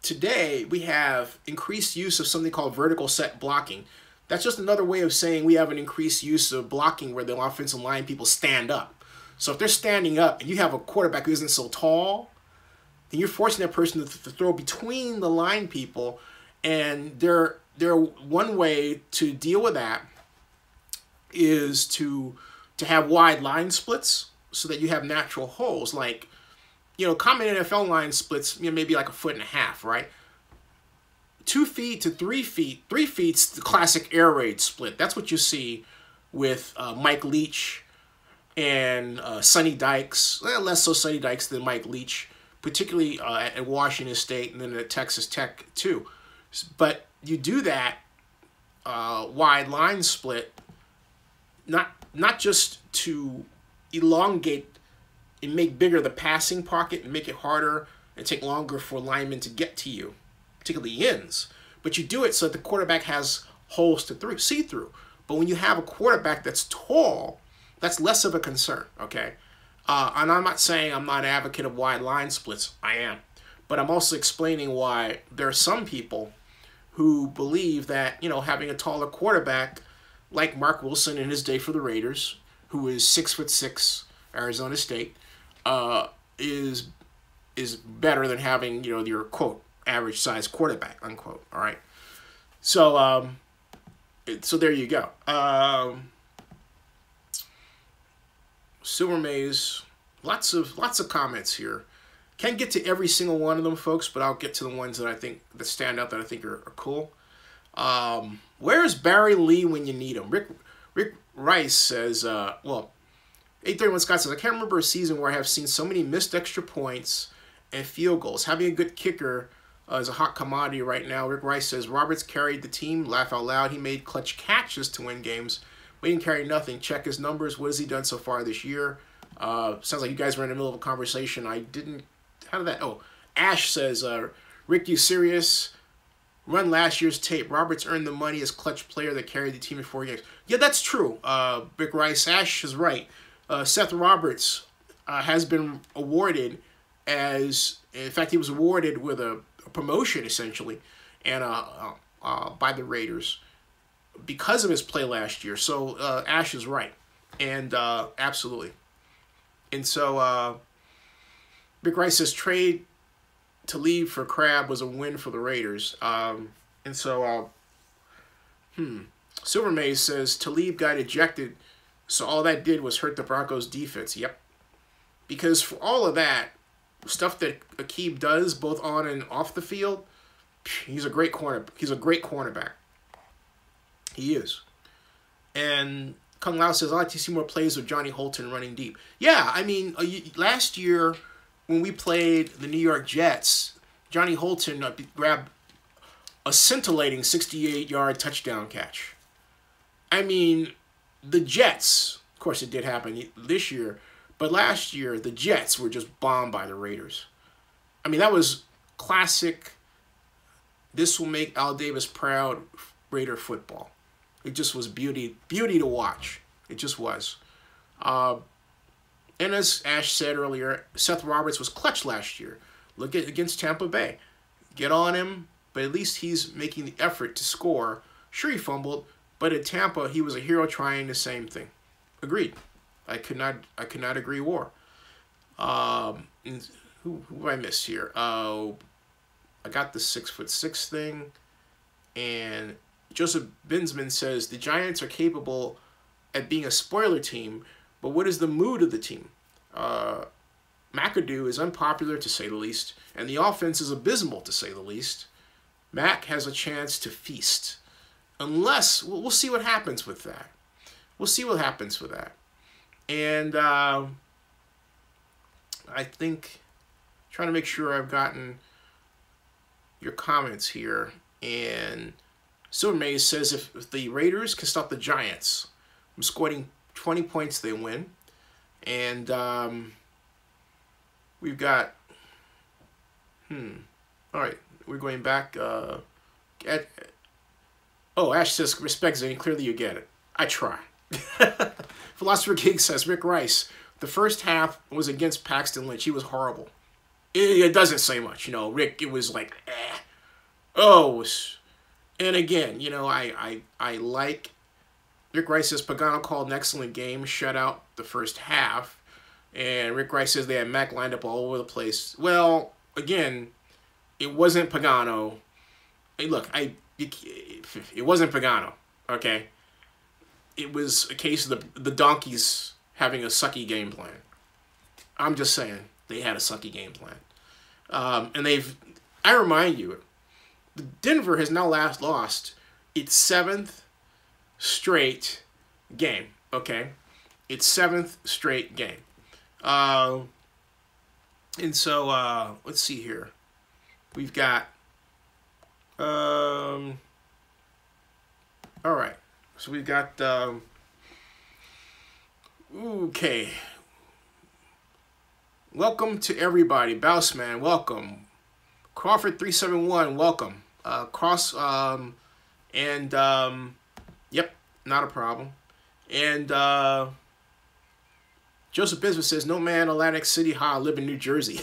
[SPEAKER 1] today, we have increased use of something called vertical set blocking. That's just another way of saying we have an increased use of blocking where the offensive line people stand up. So if they're standing up and you have a quarterback who isn't so tall, then you're forcing that person to throw between the line people. And one way to deal with that is to have wide line splits so that you have natural holes. Like, you know, common NFL line splits, you know, maybe like 1.5 feet, right? 2 feet to 3 feet. 3 feet's the classic air raid split. That's what you see with Mike Leach and Sonny Dykes. Well, less so Sonny Dykes than Mike Leach, particularly at Washington State and then at Texas Tech too. But you do that wide line split, not just to elongate and make bigger the passing pocket and make it harder and take longer for linemen to get to you, particularly ends. But you do it so that the quarterback has holes to see through. But when you have a quarterback that's tall, that's less of a concern, okay? And I'm not saying I'm not an advocate of wide line splits. I am. But I'm also explaining why there are some people who believe that, you know, having a taller quarterback like Mark Wilson in his day for the Raiders, who is 6'6", Arizona State, is better than having, you know, your quote average size quarterback, unquote. All right, so so there you go. Silver Maze, lots of comments here. Can't get to every single one of them, folks, but I'll get to the ones that I think that stand out that I think are cool. Where's Barry Lee when you need him? Rick Rice says, well, 831 Scott says, I can't remember a season where I have seen so many missed extra points and field goals. Having a good kicker is a hot commodity right now. Rick Rice says, Roberts carried the team. Laugh out loud. He made clutch catches to win games. We didn't carry nothing. Check his numbers. What has he done so far this year? Sounds like you guys were in the middle of a conversation. I didn't. How did that? Oh, Ash says, Rick, you serious? Run last year's tape. Roberts earned the money as clutch player that carried the team in 4 games. Yeah, that's true. Rick Rice, Ash is right. Seth Roberts has been awarded as, in fact, he was awarded with a promotion essentially, and by the Raiders because of his play last year. So Ash is right, and absolutely. And so Rick Rice says trade to leave for Crab was a win for the Raiders. And so Silver Maze says Talib got ejected, so all that did was hurt the Broncos defense. Yep. Because for all of that stuff that Aqib does both on and off the field, he's a great corner. He's a great cornerback. He is. And Kung Lao says, I like to see more plays with Johnny Holton running deep. Yeah, I mean, last year when we played the New York Jets, Johnny Holton grabbed a scintillating 68-yard touchdown catch. I mean, the Jets, of course it did happen this year, but last year the Jets were just bombed by the Raiders. I mean, that was classic, this will make Al Davis proud Raider football. It just was beauty to watch. It just was. And as Ash said earlier, Seth Roberts was clutch last year. Look at against Tampa Bay. Get on him, but at least he's making the effort to score. Sure, he fumbled, but at Tampa, he was a hero trying the same thing. Agreed. I could not agree more. Who I missed here? I got the 6'6" thing, and Joseph Binsman says the Giants are capable at being a spoiler team, but what is the mood of the team? McAdoo is unpopular to say the least, and the offense is abysmal to say the least. Mac has a chance to feast. Unless, we'll see what happens with that. We'll see what happens with that. And I think, trying to make sure I've gotten your comments here. And Silver Maze says if the Raiders can stop the Giants from scoring 20 points, they win. And we've got, all right, we're going back. Ash says, respect Zane, clearly you get it. I try. Philosopher King says, Rick Rice, the first half was against Paxton Lynch. He was horrible. It doesn't say much, you know. Rick, it was like, Oh, and again, you know, I like, Rick Rice says, Pagano called an excellent game, shut out the first half. And Rick Rice says they had Mac lined up all over the place. Well, again, it wasn't Pagano. Hey, look, it wasn't Pagano, okay? It was a case of the Donkeys having a sucky game plan. I'm just saying, they had a sucky game plan. And I remind you, Denver has now lost its 7th straight game, okay? Its 7th straight game. And so, let's see here. We've got, all right. So we've got, okay. Welcome to everybody. Bousman, welcome. Crawford 371, welcome. Yep, not a problem. And Joseph Bismuth says, no man, Atlantic City High, live in New Jersey.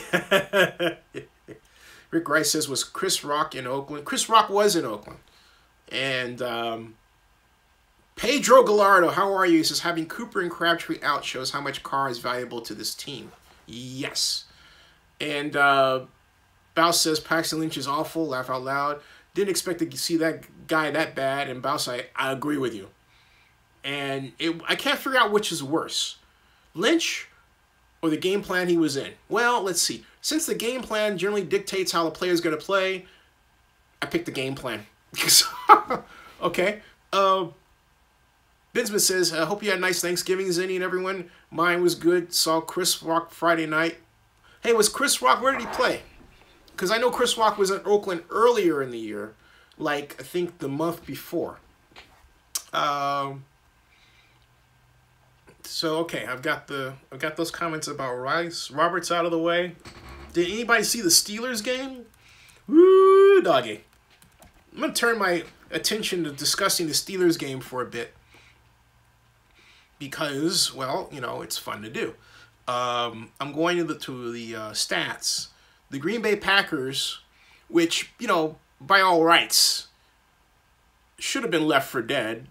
[SPEAKER 1] Rick Rice says, was Chris Rock in Oakland? Chris Rock was in Oakland. And Pedro Gallardo, how are you? He says, having Cooper and Crabtree out shows how much Carr is valuable to this team. Yes. And Bouse says, Paxton Lynch is awful. Laugh out loud. Didn't expect to see that guy that bad. And Bouse, I agree with you. And I can't figure out which is worse. Lynch or the game plan he was in? Well, let's see. Since the game plan generally dictates how the player is going to play, I picked the game plan. Okay. Binsman says, I hope you had a nice Thanksgiving, Zinni and everyone. Mine was good. Saw Chris Rock Friday night. Hey, was Chris Rock, where did he play? Because I know Chris Rock was in Oakland earlier in the year, like I think the month before. So okay, I've got those comments about Rice. Roberts out of the way. Did anybody see the Steelers game? Woo, doggy. I'm gonna turn my attention to discussing the Steelers game for a bit. Because, well, you know, it's fun to do. I'm going to the stats. The Green Bay Packers, which, you know, by all rights, should have been left for dead,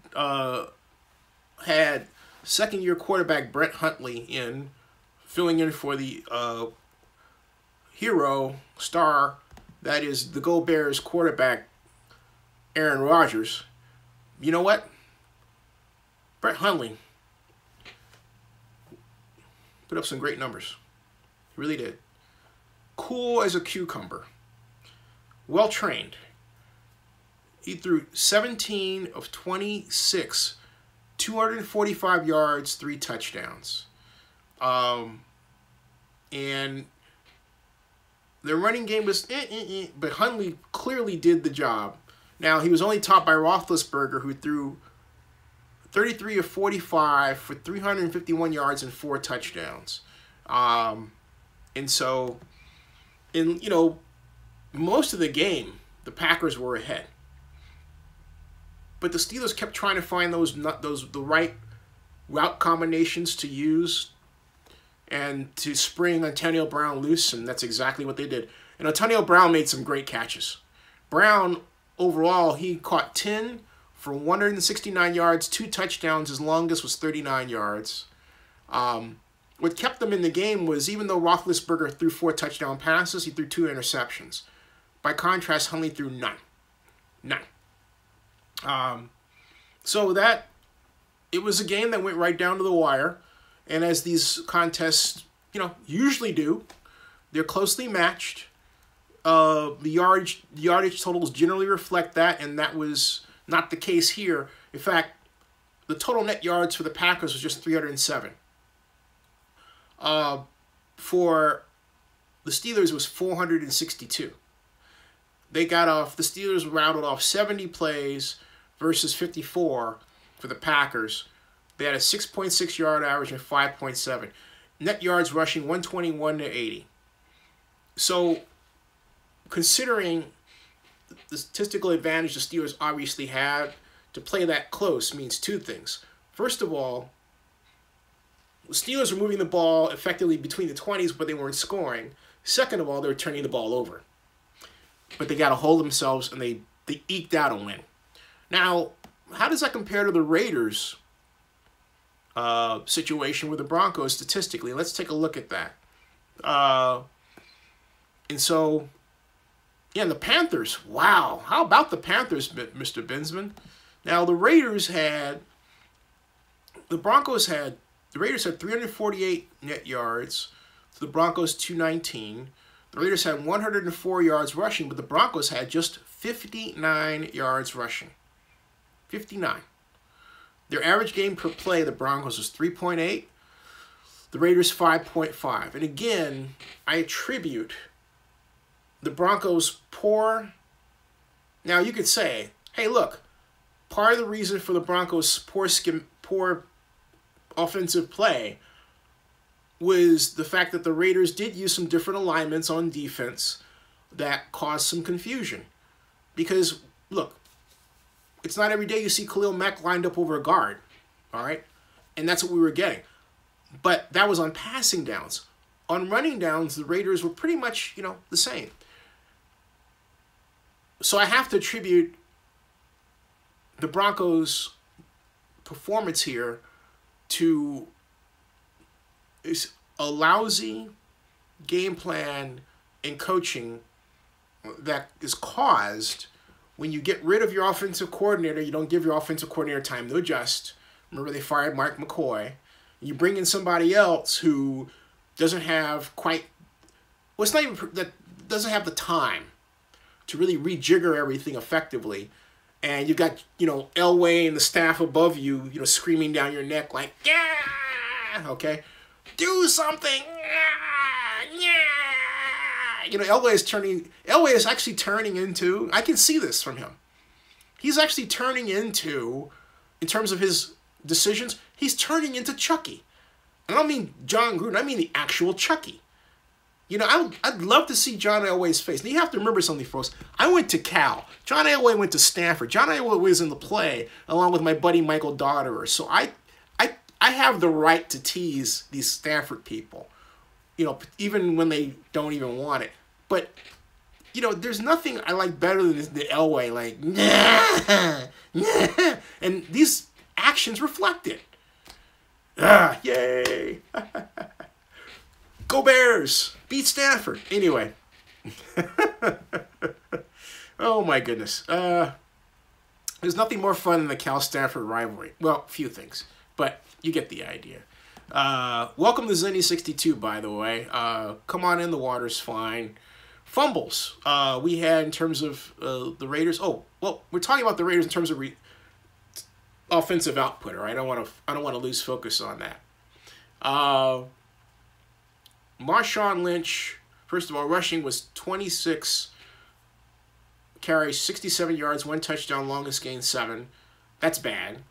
[SPEAKER 1] had second-year quarterback Brett Hundley filling in for the hero, star, that is the Go Bears quarterback, Aaron Rodgers. You know what? Brett Hundley put up some great numbers. He really did. Cool as a cucumber. Well trained. He threw 17 of 26, 245 yards, 3 touchdowns. And the running game was but Hundley clearly did the job. Now, he was only topped by Roethlisberger, who threw 33 of 45 for 351 yards and 4 touchdowns. And so, you know, most of the game, the Packers were ahead. But the Steelers kept trying to find the right route combinations to use and to spring Antonio Brown loose, and that's exactly what they did. And Antonio Brown made some great catches. Brown, overall, he caught 10 for 169 yards, 2 touchdowns. His longest was 39 yards. What kept them in the game was, even though Roethlisberger threw 4 touchdown passes, he threw 2 interceptions. By contrast, Hundley threw none. So that, it was a game that went right down to the wire. And as these contests, you know, usually do, they're closely matched. The yardage totals generally reflect that, and that was not the case here. In fact, the total net yards for the Packers was just 307. For the Steelers, it was 462. The Steelers rattled off 70 plays versus 54 for the Packers. They had a 6.6 yard average and 5.7. Net yards rushing 121 to 80. So, considering the statistical advantage the Steelers obviously had, to play that close means 2 things. First of all, the Steelers were moving the ball effectively between the 20s, but they weren't scoring. Second of all, they were turning the ball over. But they got to hold themselves, and they eked out a win. Now, how does that compare to the Raiders' situation with the Broncos statistically? Let's take a look at that. And so, yeah, the Panthers. Wow. How about the Panthers, Mr. Binsman? Now, the Raiders had 348 net yards. The Broncos 219. The Raiders had 104 yards rushing, but the Broncos had just 59 yards rushing. 59. Their average game per play, the Broncos was 3.8. The Raiders 5.5. And again, I attribute the Broncos' poor. Now you could say, hey, look, part of the reason for the Broncos' poor offensive play was the fact that the Raiders did use some different alignments on defense that caused some confusion. Because, look, it's not every day you see Khalil Mack lined up over a guard, all right? And that's what we were getting. But that was on passing downs. On running downs, the Raiders were pretty much, you know, the same. So I have to attribute the Broncos' performance here to is a lousy game plan and coaching that is caused when you get rid of your offensive coordinator. You don't give your offensive coordinator time to adjust. Remember, they fired Mark McCoy. You bring in somebody else who doesn't have quite, well, it's not even, that doesn't have the time to really rejigger everything effectively. And you've got, you know, Elway and the staff above you, you know, screaming down your neck like, yeah, okay, do something, yeah. You know, Elway is actually turning into, I can see this from him. He's actually turning into, in terms of his decisions, he's turning into Chucky. And I don't mean John Gruden, I mean the actual Chucky. You know, I'd love to see John Elway's face. Now, you have to remember something, folks. I went to Cal. John Elway went to Stanford. John Elway was in the play along with my buddy Michael Dodderer. So I have the right to tease these Stanford people, you know, even when they don't even want it. But, you know, there's nothing I like better than the Elway, like, nah, nah. And these actions reflect it. Ah, yay. Go Bears! Beat Stanford! Anyway. Oh my goodness. There's nothing more fun than the Cal-Stanford rivalry. Well, few things. But you get the idea. Welcome to Zenny62, by the way. Come on in, the water's fine. Fumbles. We had in terms of the Raiders. Oh, well, we're talking about the Raiders in terms of offensive output, all right? I don't want to lose focus on that. Marshawn Lynch, first of all, rushing was 26 carries, 67 yards, 1 touchdown, longest gain 7. That's bad,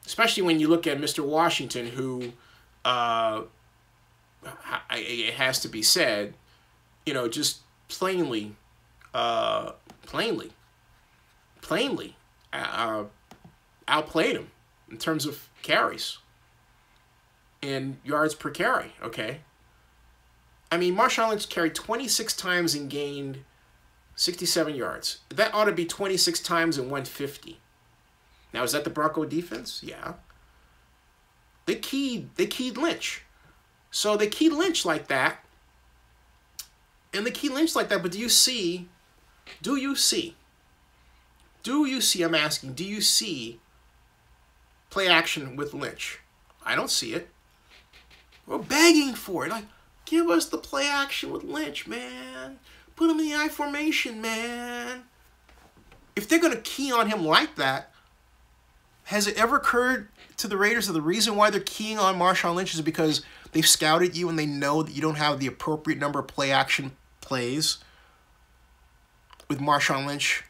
[SPEAKER 1] especially when you look at Mr. Washington, who, it has to be said, you know, just plainly outplayed him in terms of carries and yards per carry, okay? I mean, Marshawn Lynch carried 26 times and gained 67 yards. That ought to be 26 times and 150. Now, is that the Bronco defense? Yeah. They keyed Lynch. So they keyed Lynch like that. And they keyed Lynch like that, but do you see, I'm asking, do you see play action with Lynch? I don't see it. We're begging for it. Like, give us the play action with Lynch, man. Put him in the I formation, man. If they're going to key on him like that, has it ever occurred to the Raiders that the reason why they're keying on Marshawn Lynch is because they've scouted you and they know that you don't have the appropriate number of play action plays with Marshawn Lynch,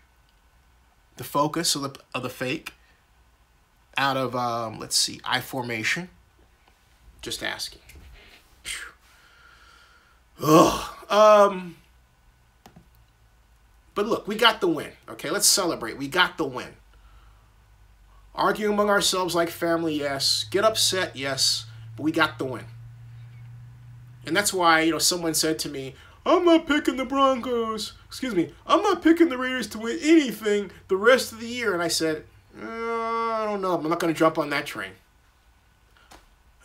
[SPEAKER 1] the focus of the fake, out of, let's see, I formation? Just asking. Ugh. But look, we got the win. Okay, let's celebrate. We got the win. Arguing among ourselves like family, yes. Get upset, yes. But we got the win. And that's why, you know, someone said to me, I'm not picking the Broncos. Excuse me. I'm not picking the Raiders to win anything the rest of the year. And I said, I don't know. I'm not going to jump on that train.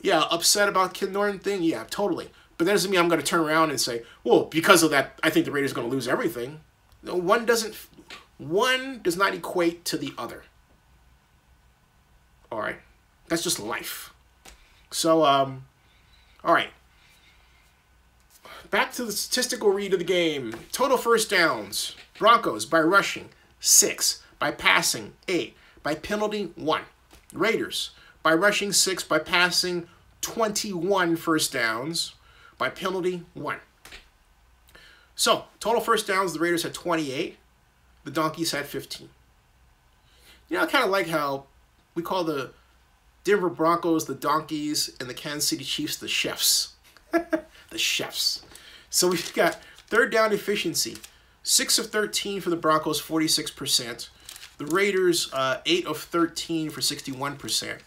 [SPEAKER 1] Yeah, upset about Kid Norton thing? Yeah, totally. But that doesn't mean I'm going to turn around and say, well, because of that, I think the Raiders are going to lose everything. No, one does not equate to the other. All right. That's just life. So, all right. Back to the statistical read of the game. Total first downs. Broncos by rushing, 6. By passing, 8. By penalty, 1. Raiders by rushing, 6. By passing, 21 first downs. By penalty, 1. So, total first downs, the Raiders had 28. The Donkeys had 15. You know, I kind of like how we call the Denver Broncos the Donkeys and the Kansas City Chiefs the Chefs. The Chefs. So we've got third down efficiency. 6 of 13 for the Broncos, 46%. The Raiders, 8 of 13 for 61%.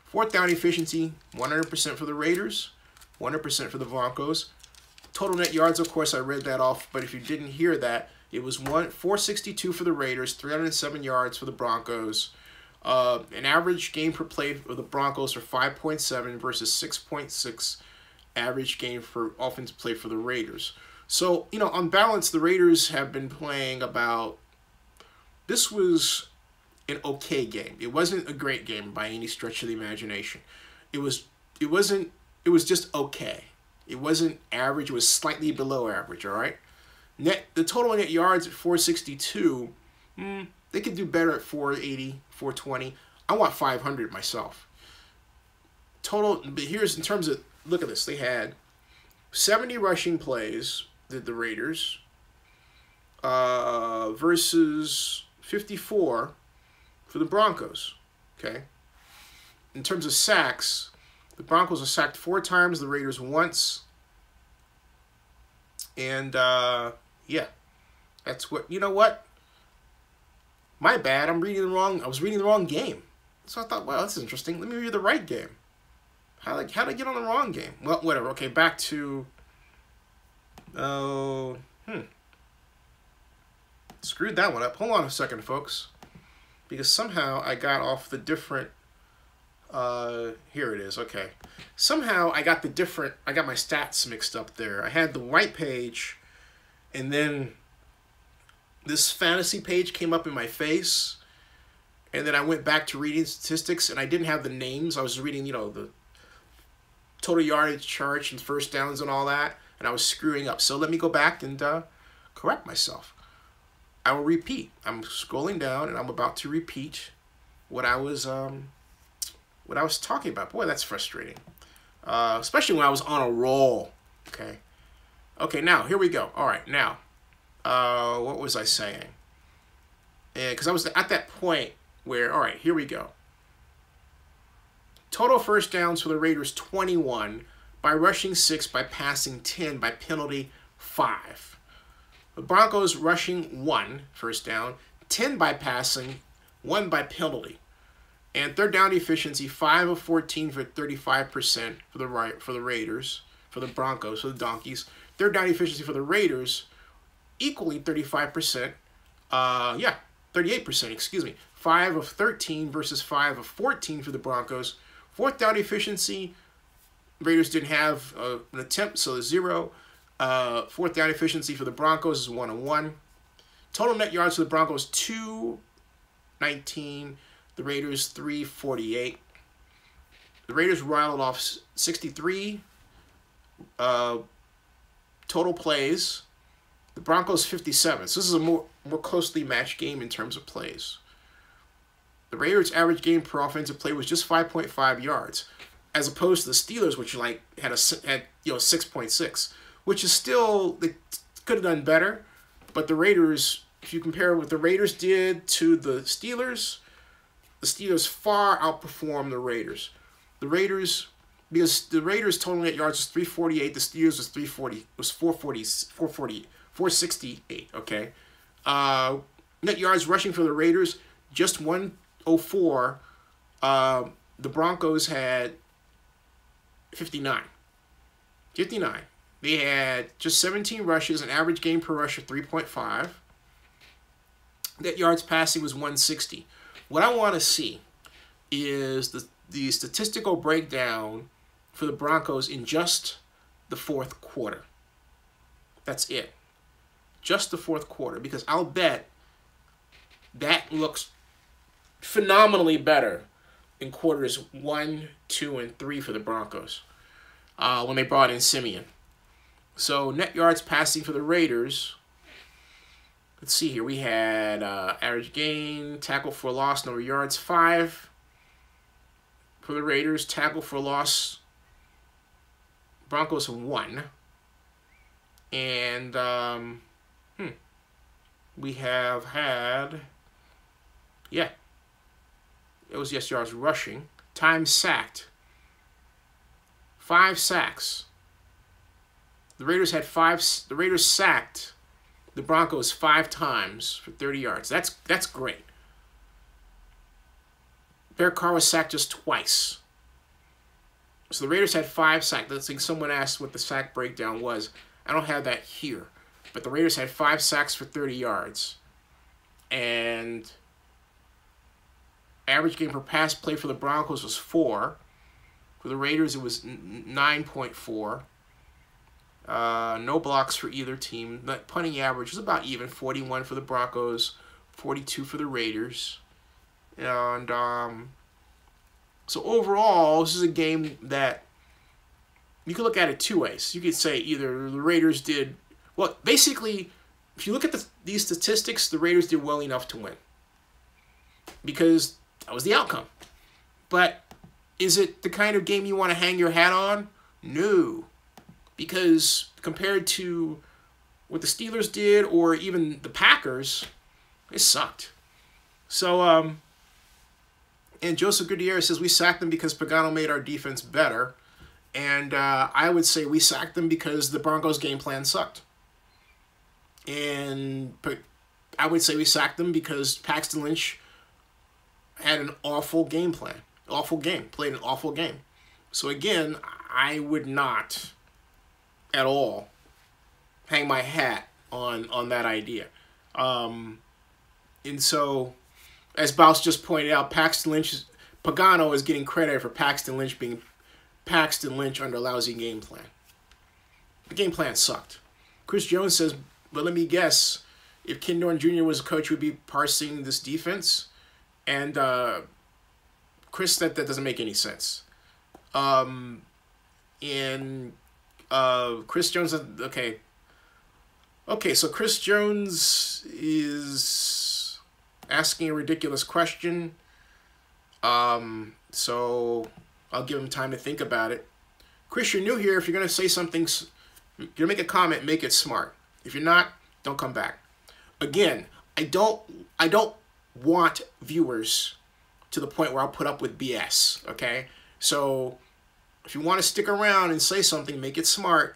[SPEAKER 1] Fourth down efficiency, 100% for the Raiders, 100% for the Broncos. Total net yards, of course, I read that off, but if you didn't hear that, it was 462 for the Raiders, 307 yards for the Broncos. An average game per play for the Broncos are 5.7 versus 6.6 average game for offensive play for the Raiders. So, you know, on balance, the Raiders have been playing about... This was an okay game. It wasn't a great game by any stretch of the imagination. It was just okay. It wasn't average. It was slightly below average, all right? The total net yards at 462, they could do better at 480, 420. I want 500 myself. Total, but here's in terms of, look at this. They had 70 rushing plays, did the Raiders, versus 54 for the Broncos, okay? In terms of sacks, the Broncos are sacked 4 times, the Raiders once. And, yeah, that's what, you know what? My bad, I was reading the wrong game. So I thought, well, this is interesting. Let me read the right game. How did I get on the wrong game? Well, whatever. Okay, back to, screwed that one up. Hold on a second, folks. Because somehow I got off the different, here it is, okay. Somehow I got my stats mixed up there. I had the right page, and then this fantasy page came up in my face, and then I went back to reading statistics, and I didn't have the names. I was reading, you know, the total yardage charts and first downs and all that, and I was screwing up. So let me go back and correct myself. I will repeat. I'm scrolling down, and I'm about to repeat what I was talking about. Boy, that's frustrating, especially when I was on a roll. Okay. Okay, now here we go. All right, now, what was I saying? Because I was at that point where, all right, here we go. Total first downs for the Raiders, 21, by rushing 6, by passing 10, by penalty 5. The Broncos rushing 1 first down, 10 by passing, 1 by penalty. And third down efficiency, 5 of 14 for 35% for the Raiders, for the Broncos, for the Donkeys. Third down efficiency for the Raiders, equally 35%. 38%, excuse me. 5 of 13 versus 5 of 14 for the Broncos. Fourth down efficiency, Raiders didn't have an attempt, so 0. Fourth down efficiency for the Broncos is 1-1. Total net yards for the Broncos, 219. The Raiders, 348. The Raiders rattled off 63 total plays. The Broncos, 57. So this is a more closely matched game in terms of plays. The Raiders' average game per offensive play was just 5.5 yards, as opposed to the Steelers, which had 6.6, which is still, they could have done better. But the Raiders, if you compare what the Raiders did to the Steelers far outperformed the Raiders. Because the Raiders' total net yards was 348, the Steelers was 468. Okay, net yards rushing for the Raiders just 104. The Broncos had 59. They had just 17 rushes, an average game per rush of 3.5. Net yards passing was 160. What I want to see is the statistical breakdown for the Broncos in just the fourth quarter. That's it. Just the fourth quarter, because I'll bet that looks phenomenally better in quarters 1, 2, and 3 for the Broncos when they brought in Simeon. So net yards passing for the Raiders, let's see here. We had average gain, tackle for loss, number of yards, 5 for the Raiders. Tackle for loss, Broncos 1. And we have had, it was yes yards rushing. Time sacked, 5 sacks. The Raiders had 5. The Raiders sacked the Broncos 5 times for 30 yards. That's great. Derek Carr was sacked just twice. So the Raiders had 5 sacks. I think someone asked what the sack breakdown was. I don't have that here. But the Raiders had 5 sacks for 30 yards. And Average game per pass play for the Broncos was 4. For the Raiders, it was 9.4. No blocks for either team. That punting average was about even, 41 for the Broncos, 42 for the Raiders. And so overall, this is a game that you can look at it two ways. You could say either the Raiders did, well, basically, if you look at these statistics, the Raiders did well enough to win. Because that was the outcome. But is it the kind of game you want to hang your hat on? No. Because compared to what the Steelers did or even the Packers, it sucked. So, and Joseph Gutierrez says, we sacked them because Pagano made our defense better. And I would say we sacked them because the Broncos' game plan sucked. And I would say we sacked them because Paxton Lynch had an awful game plan. Awful game. Played an awful game. So again, I would not at all hang my hat on that idea. And so, as Baus just pointed out, Pagano is getting credit for Paxton Lynch being Paxton Lynch under a lousy game plan. The game plan sucked. Chris Jones says, but let me guess, if Ken Norton Jr. was a coach, we'd be parsing this defense. And Chris, that doesn't make any sense. And Chris Jones, okay. Okay, so Chris Jones is asking a ridiculous question. So I'll give him time to think about it. Chris, you're new here. If you're going to say something, if you're going to make a comment, make it smart. If you're not, don't come back. Again, I don't want viewers to the point where I'll put up with BS, okay? So if you want to stick around and say something, make it smart.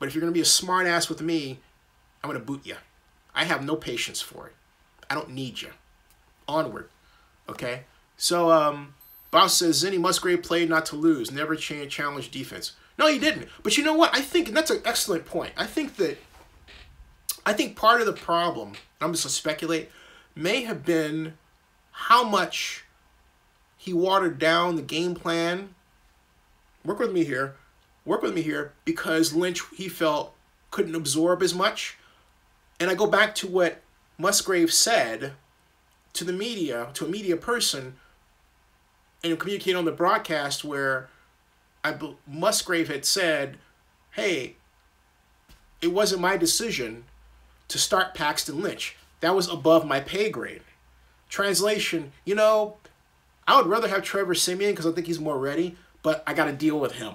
[SPEAKER 1] But if you're going to be a smart ass with me, I'm going to boot you. I have no patience for it. I don't need you. Onward, okay? So, Boss says, Zinni Musgrave played not to lose, never challenge defense. No, he didn't. But you know what? I think, and that's an excellent point. I think part of the problem, I'm just going to speculate, may have been how much he watered down the game plan. Work with me here, because Lynch, he felt, couldn't absorb as much. And I go back to what Musgrave said to the media, to a media person, and communicated on the broadcast where Musgrave had said, hey, it wasn't my decision to start Paxton Lynch. That was above my pay grade. Translation, you know, I would rather have Trevor Siemian because I think he's more ready, but I got to deal with him.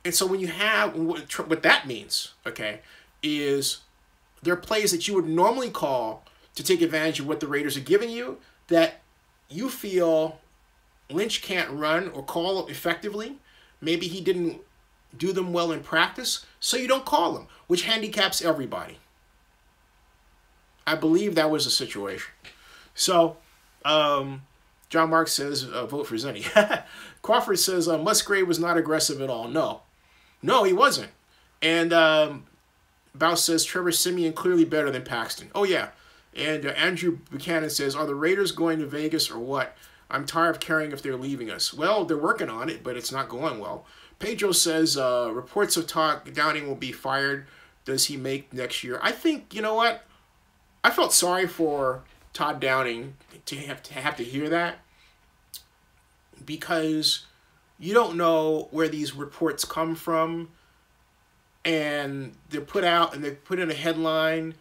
[SPEAKER 1] And so when you have, what that means, okay, is there are plays that you would normally call to take advantage of what the Raiders are giving you that you feel Lynch can't run or call effectively. Maybe he didn't do them well in practice, so you don't call them, which handicaps everybody. I believe that was the situation. So, John Mark says, vote for Zinni. Crawford says, Musgrave was not aggressive at all. No, he wasn't. And Baus says, Trevor Siemian clearly better than Paxton. Oh, yeah. And Andrew Buchanan says, are the Raiders going to Vegas or what? I'm tired of caring if they're leaving us. Well, they're working on it, but it's not going well. Pedro says, reports of Todd Downing will be fired. Does he make next year? I think, you know what? I felt sorry for Todd Downing to have to hear that, because you don't know where these reports come from, and they're put out and they put in a headline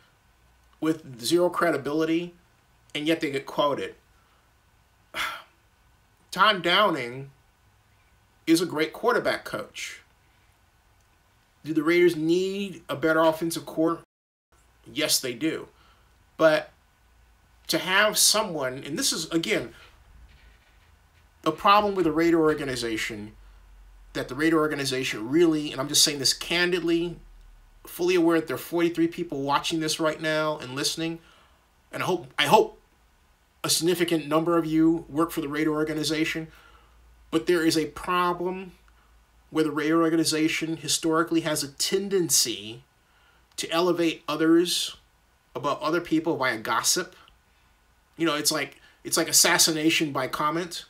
[SPEAKER 1] with zero credibility, and yet they get quoted. Todd Downing is a great quarterback coach. Do the Raiders need a better offensive coordinator? Yes, they do. But to have someone, and this is, again, a problem with the Raider organization, that the Raider organization really, and I'm just saying this candidly, fully aware that there are 43 people watching this right now and listening, and I hope a significant number of you work for the Raider organization, but there is a problem where the Raider organization historically has a tendency to elevate others above other people via gossip. You know, it's like it's like assassination by comment.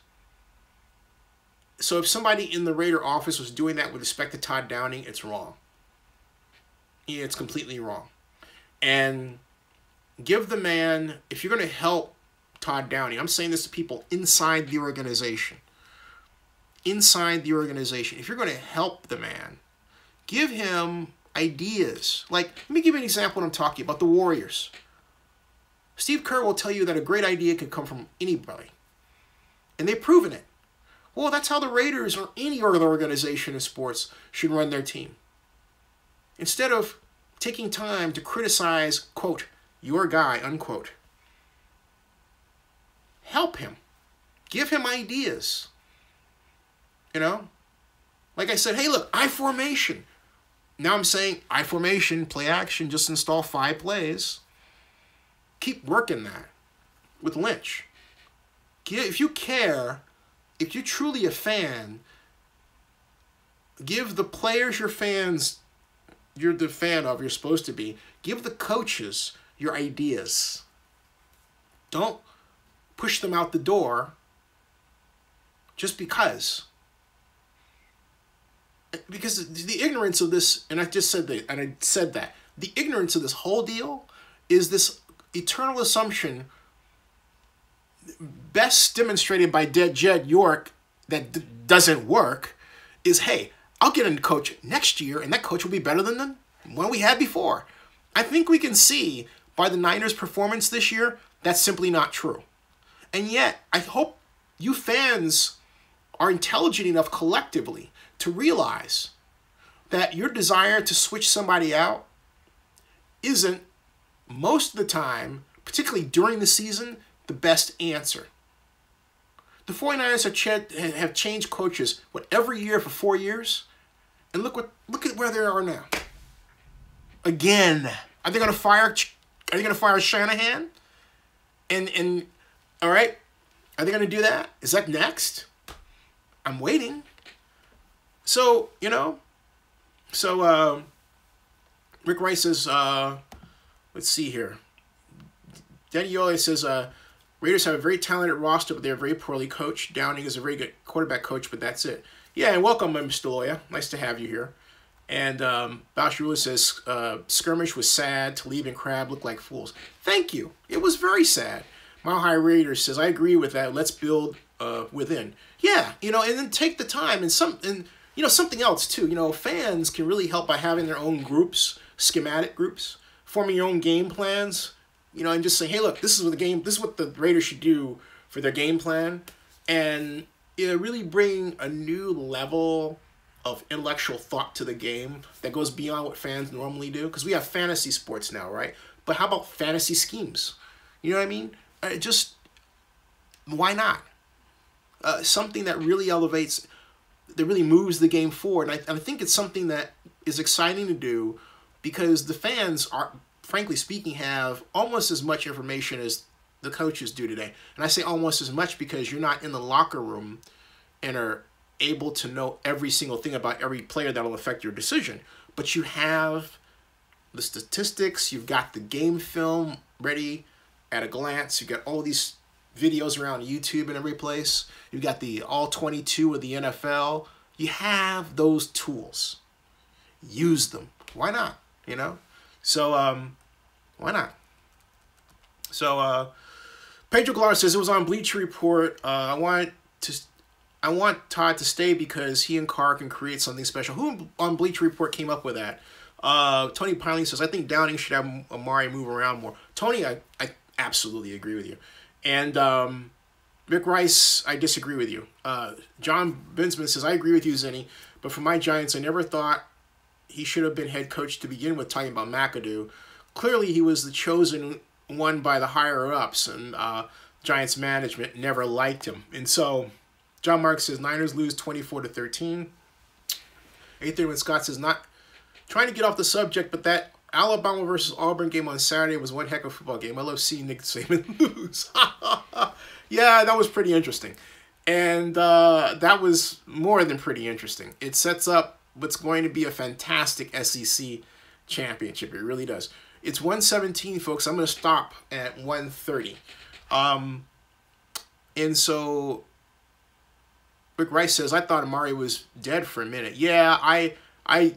[SPEAKER 1] So if somebody in the Raider office was doing that with respect to Todd Downing, it's wrong. Yeah, it's completely wrong. And give the man, if you're going to help Todd Downing, I'm saying this to people inside the organization. Inside the organization. If you're going to help the man, give him ideas. Like, let me give you an example of what I'm talking about. The Warriors. Steve Kerr will tell you that a great idea can come from anybody. And they've proven it. Well, that's how the Raiders or any other organization in sports should run their team. Instead of taking time to criticize, quote, your guy, unquote. Help him. Give him ideas. You know? Like I said, hey, look, I formation. Now I'm saying I formation, play action, just install 5 plays. Keep working that with Lynch. If you care, if you're truly a fan, give the players you're the fan of, you're supposed to be, give the coaches your ideas. Don't push them out the door just because. Because the ignorance of this, and I just said that, and I said that, the ignorance of this whole deal is this eternal assumption, best demonstrated by Dead Jed York, that doesn't work, is, hey, I'll get a coach next year, and that coach will be better than the one we had before. I think we can see by the Niners' performance this year, that's simply not true. And yet, I hope you fans are intelligent enough collectively to realize that your desire to switch somebody out isn't, most of the time, particularly during the season, the best answer. The 49ers have changed coaches, every year for 4 years? And look at where they are now. Again, are they going to fire Shanahan? And all right, are they going to do that? Is that next? I'm waiting. So, you know, Rick Rice says, let's see here. Danny Yole says, Raiders have a very talented roster, but they're very poorly coached. Downing is a very good quarterback coach, but that's it. Yeah, and welcome, Mr. Loya. Nice to have you here. And Bashirula says, skirmish was sad. Talib and Crab look like fools. Thank you. It was very sad. Mile High Raiders says, I agree with that. Let's build within. Yeah, you know, and then take the time and you know, something else too. You know, fans can really help by having their own groups, schematic groups, forming your own game plans. You know, and just say, hey, look, this is what the Raiders should do for their game plan, and really bring a new level of intellectual thought to the game that goes beyond what fans normally do. Because we have fantasy sports now, right? But how about fantasy schemes? You know what I mean? Just why not? Something that really elevates, that really moves the game forward. And I think it's something that is exciting to do because the fans are, frankly speaking, have almost as much information as the coaches do today. And I say almost as much because you're not in the locker room and are able to know every single thing about every player that will affect your decision. But you have the statistics, you've got the game film ready at a glance, you've got all these videos around YouTube and every place, you've got the all 22 of the NFL. You have those tools. Use them. Why not? You know? So, why not? So, Pedro Galar says, it was on Bleacher Report. I want Todd to stay because he and Carr can create something special. Who on Bleacher Report came up with that? Tony Piling says, I think Downing should have Amari move around more. Tony, I absolutely agree with you. And Rick Rice, I disagree with you. John Bensman says, I agree with you, Zenny, but for my Giants, I never thought he should have been head coach to begin with, talking about McAdoo. Clearly, he was the chosen one by the higher-ups, and Giants management never liked him. And so, John Mark says, Niners lose 24-13. 831 Scott says, not trying to get off the subject, but that Alabama versus Auburn game on Saturday was one heck of a football game. I love seeing Nick Saban lose. Yeah, that was pretty interesting. And that was more than pretty interesting. It sets up what's going to be a fantastic SEC championship. It really does. It's 117, folks. I'm going to stop at 130. And so Rick Rice says, I thought Amari was dead for a minute. Yeah,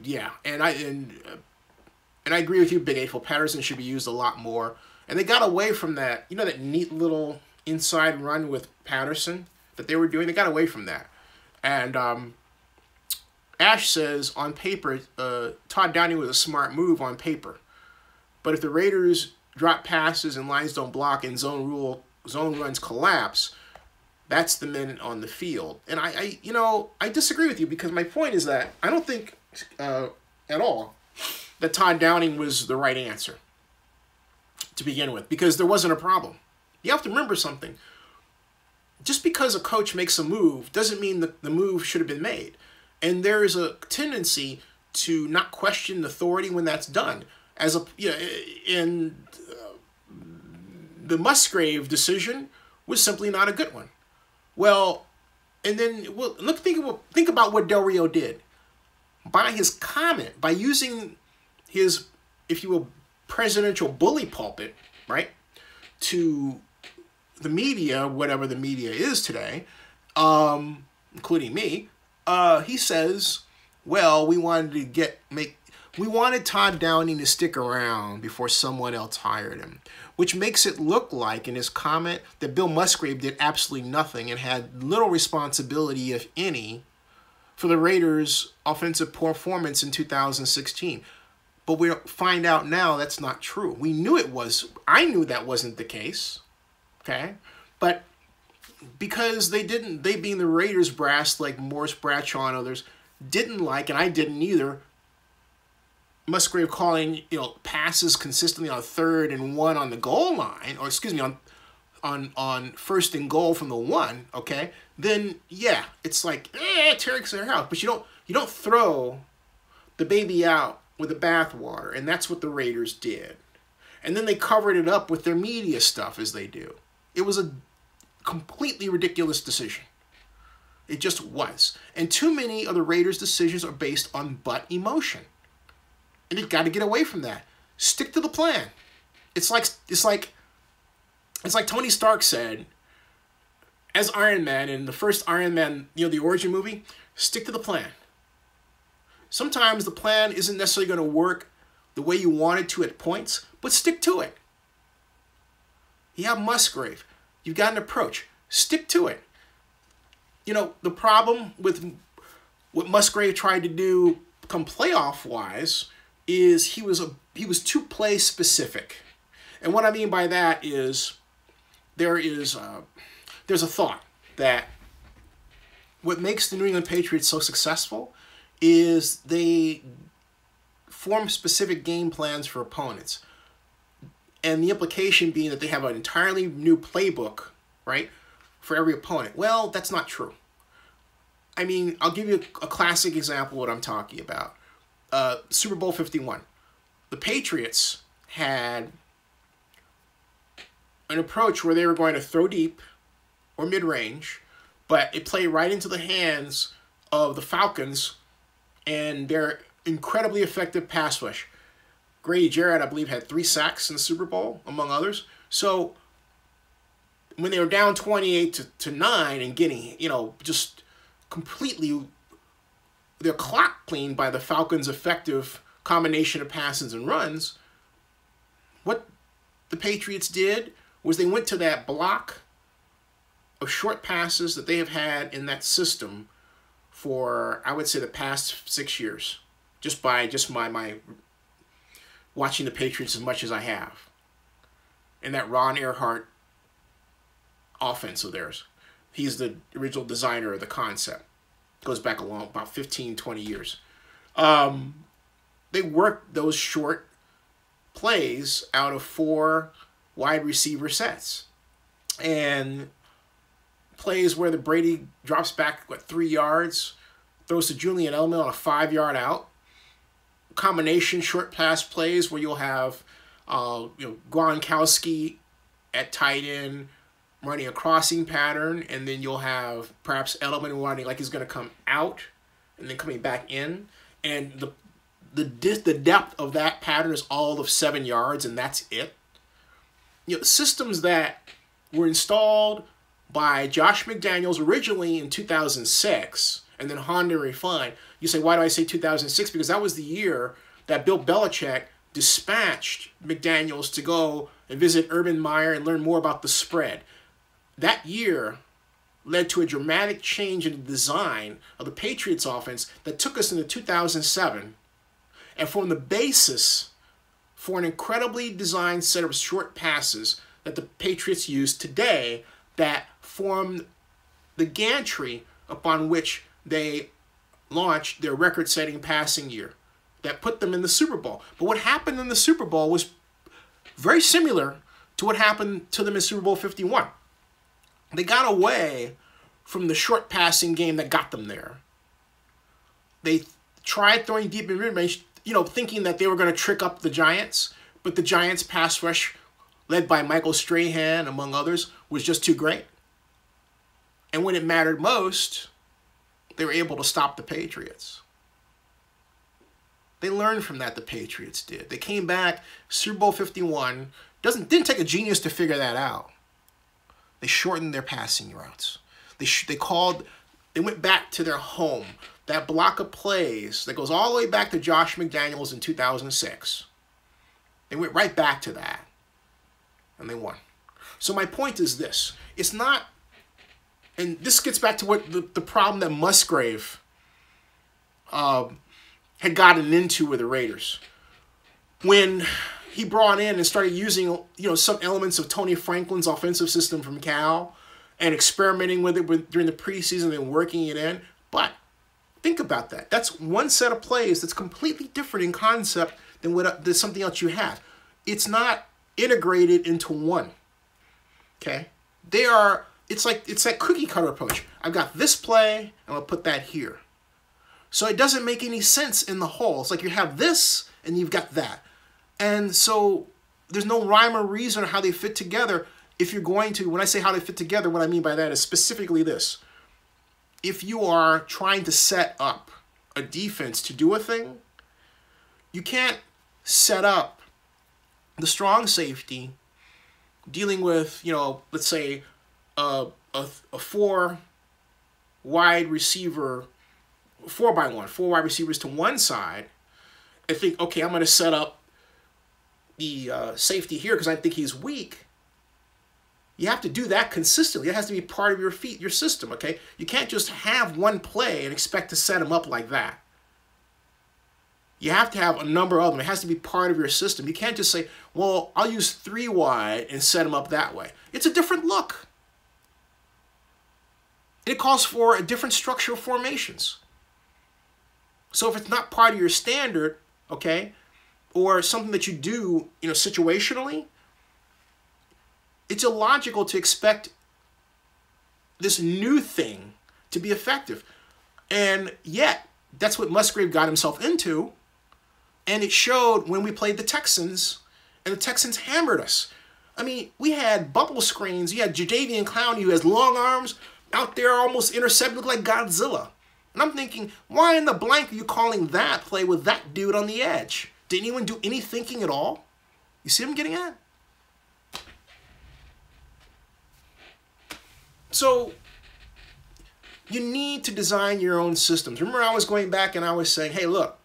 [SPEAKER 1] yeah. And I agree with you, Big April. Patterson should be used a lot more. And they got away from that. You know that neat little inside run with Patterson that they were doing? They got away from that. And Ash says, on paper, Todd Downing was a smart move on paper. But if the Raiders drop passes and lines don't block and zone runs collapse, that's the minute on the field. And I disagree with you, because my point is that I don't think at all that Todd Downing was the right answer to begin with, because there wasn't a problem. You have to remember something. Just because a coach makes a move doesn't mean that the move should have been made. And there is a tendency to not question authority when that's done. The Musgrave decision was simply not a good one. Well, and then think about what Del Rio did. By his comment, by using his, if you will, presidential bully pulpit, right, to the media, whatever the media is today, including me, he says, well, we wanted Todd Downing to stick around before someone else hired him, which makes it look like, in his comment, that Bill Musgrave did absolutely nothing and had little responsibility, if any, for the Raiders' offensive performance in 2016. But we find out now that's not true. We knew it was. I knew that wasn't the case. Okay? But because they being the Raiders brass, like Morris Bradshaw and others, didn't like, and I didn't either, Musgrave calling, passes consistently on 3rd and 1 on the goal line, or excuse me, on 1st and goal from the 1, okay? Then yeah, it's like, Tarek's their house. But you don't throw the baby out with the bathwater, and that's what the Raiders did. And then they covered it up with their media stuff, as they do. It was a completely ridiculous decision. It just was. And too many of the Raiders' decisions are based on butt emotion. And you've got to get away from that. Stick to the plan. It's like Tony Stark said, as Iron Man in the first Iron Man, the origin movie, stick to the plan. Sometimes the plan isn't necessarily going to work the way you want it to at points, but stick to it. You have Musgrave. You've got an approach. Stick to it. The problem with what Musgrave tried to do come playoff-wise is he was too play specific. And what I mean by that is there's a thought that what makes the New England Patriots so successful is they form specific game plans for opponents. And the implication being that they have an entirely new playbook, right, for every opponent. Well, that's not true. I mean, I'll give you a classic example of what I'm talking about. Super Bowl 51. The Patriots had an approach where they were going to throw deep or mid-range, but it played right into the hands of the Falcons and their incredibly effective pass rush. Grady Jarrett, I believe, had 3 sacks in the Super Bowl, among others. So when they were down 28-9 and getting, just completely their clock cleaned by the Falcons' effective combination of passes and runs, what the Patriots did was they went to that block of short passes that they have had in that system for, I would say, the past 6 years, just by my watching the Patriots as much as I have. And that Ron Earhart offense of theirs. He's the original designer of the concept. Goes back about 15, 20 years. They worked those short plays out of 4 wide receiver sets. And plays where the Brady drops back, 3 yards, throws to Julian Edelman on a 5-yard out. Combination short pass plays where you'll have Gronkowski at tight end running a crossing pattern, and then you'll have perhaps Edelman running like he's going to come out and then coming back in. And the depth of that pattern is all of 7 yards, and that's it. Systems that were installed by Josh McDaniels originally in 2006, and then Honda refined. You say, why do I say 2006? Because that was the year that Bill Belichick dispatched McDaniels to go and visit Urban Meyer and learn more about the spread. That year led to a dramatic change in the design of the Patriots offense that took us into 2007 and formed the basis for an incredibly designed set of short passes that the Patriots use today that form the gantry upon which they launched their record-setting passing year that put them in the Super Bowl. But what happened in the Super Bowl was very similar to what happened to them in Super Bowl 51. They got away from the short passing game that got them there. They tried throwing deep in mid-range, thinking that they were going to trick up the Giants, but the Giants' pass rush, led by Michael Strahan, among others, was just too great. And when it mattered most, they were able to stop the Patriots. They learned from that, the Patriots did. They came back, Super Bowl 51. Didn't take a genius to figure that out. They shortened their passing routes. They went back to their home. That block of plays that goes all the way back to Josh McDaniels in 2006. They went right back to that. And they won. So my point is this. It's not, and this gets back to what the problem that Musgrave had gotten into with the Raiders. When he brought in and started using, some elements of Tony Franklin's offensive system from Cal and experimenting with it during the preseason and working it in. But think about that. That's one set of plays that's completely different in concept than than something else you have. It's not integrated into one. Okay? It's that cookie cutter approach. I've got this play, and I'll put that here. So it doesn't make any sense in the whole. It's like you have this, and you've got that. And so there's no rhyme or reason how they fit together. If you're going to, when I say how they fit together, what I mean by that is specifically this. If you are trying to set up a defense to do a thing, you can't set up the strong safety dealing with, let's say a 4 wide receiver, 4x1, 4 wide receivers to one side, and think, okay, I'm going to set up the safety here because I think he's weak. You have to do that consistently. It has to be part of your system, okay? You can't just have one play and expect to set him up like that. You have to have a number of them. It has to be part of your system. You can't just say, well, I'll use 3 wide and set him up that way. It's a different look. It calls for a different structure of formations. So if it's not part of your standard, okay, or something that you do, situationally, it's illogical to expect this new thing to be effective. And yet, that's what Musgrave got himself into. And it showed when we played the Texans, and the Texans hammered us. I mean, we had bubble screens. You had Jadeveon Clowney, who has long arms, out there almost intercepting like Godzilla. And I'm thinking, why in the blank are you calling that play with that dude on the edge? Did anyone do any thinking at all? You see what I'm getting at? So you need to design your own systems. Remember, I was going back and I was saying, hey, look,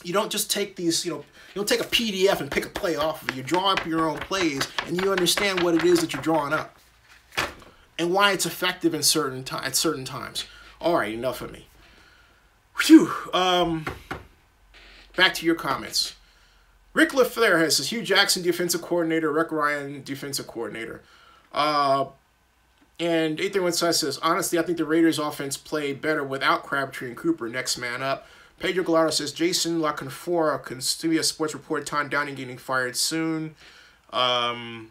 [SPEAKER 1] you don't just take these, you don't take a PDF and pick a play off of it. You draw up your own plays and you understand what it is that you're drawing up and why it's effective at certain times. All right, enough of me. Whew. Back to your comments. Rick LaFleur has this Hugh Jackson defensive coordinator, Rick Ryan defensive coordinator. And 831 says, honestly, I think the Raiders offense played better without Crabtree and Cooper. Next man up. Pedro Gallardo says, Jason La Canfora, Constudia Sports Report, Tom Downing getting fired soon. I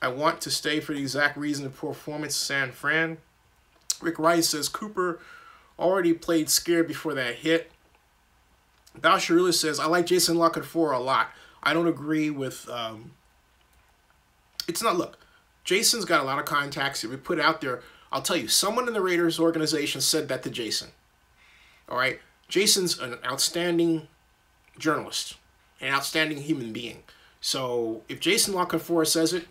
[SPEAKER 1] want to stay for the exact reason of performance San Fran. Rick Rice says, Cooper already played scared before that hit. Balsharula says, I like Jason La Canfora a lot. I don't agree with, look, Jason's got a lot of contacts. If we put it out there, I'll tell you, someone in the Raiders organization said that to Jason. All right? Jason's an outstanding journalist, an outstanding human being. So if Jason La Canfora says it,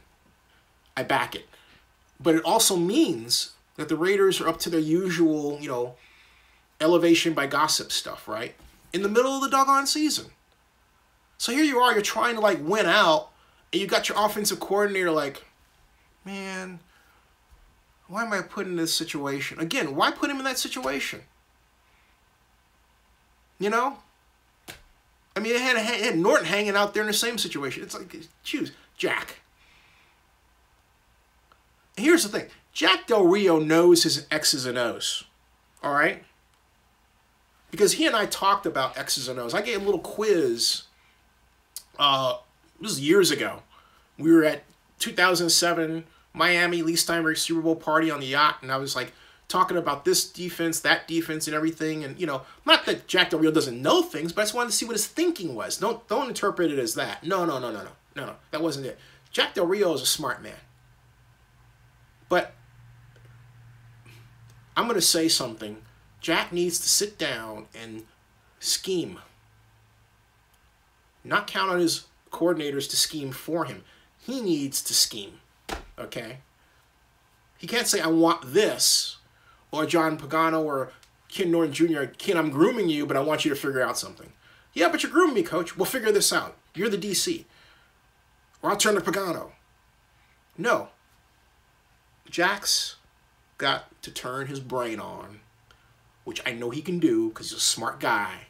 [SPEAKER 1] I back it. But it also means that the Raiders are up to their usual, elevation by gossip stuff, right? In the middle of the doggone season. So here you are, you're trying to win out, and you got your offensive coordinator man, why am I put in this situation? Again, why put him in that situation? I mean, it had Norton hanging out there in the same situation. It's choose Jack. And here's the thing. Jack Del Rio knows his X's and O's. All right? Because he and I talked about X's and O's. I gave a little quiz. This was years ago. We were at 2007 Miami Lee Steinberg Super Bowl party on the yacht, and I was talking about this defense, that defense, and everything. And not that Jack Del Rio doesn't know things, but I just wanted to see what his thinking was. Don't interpret it as that. No. That wasn't it. Jack Del Rio is a smart man. But I'm going to say something. Jack needs to sit down and scheme. Not count on his coordinators to scheme for him. He needs to scheme. Okay? He can't say, I want this, or John Pagano or Ken Norton Jr., Ken, I'm grooming you, but I want you to figure out something. Yeah, but you're grooming me, coach. We'll figure this out. You're the DC. Or I'll turn to Pagano. No. Jack's got to turn his brain on, which I know he can do because he's a smart guy,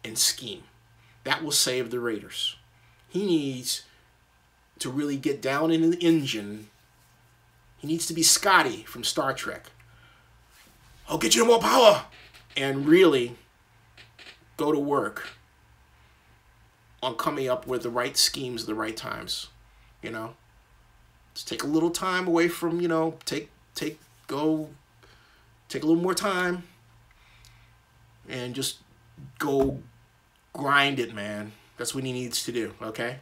[SPEAKER 1] and scheme. That will save the Raiders. He needs to really get down in the engine. He needs to be Scotty from Star Trek. I'll get you more power. And really go to work on coming up with the right schemes at the right times. Just take a little time away from, take a little more time and just go grind it, man. That's what he needs to do, okay?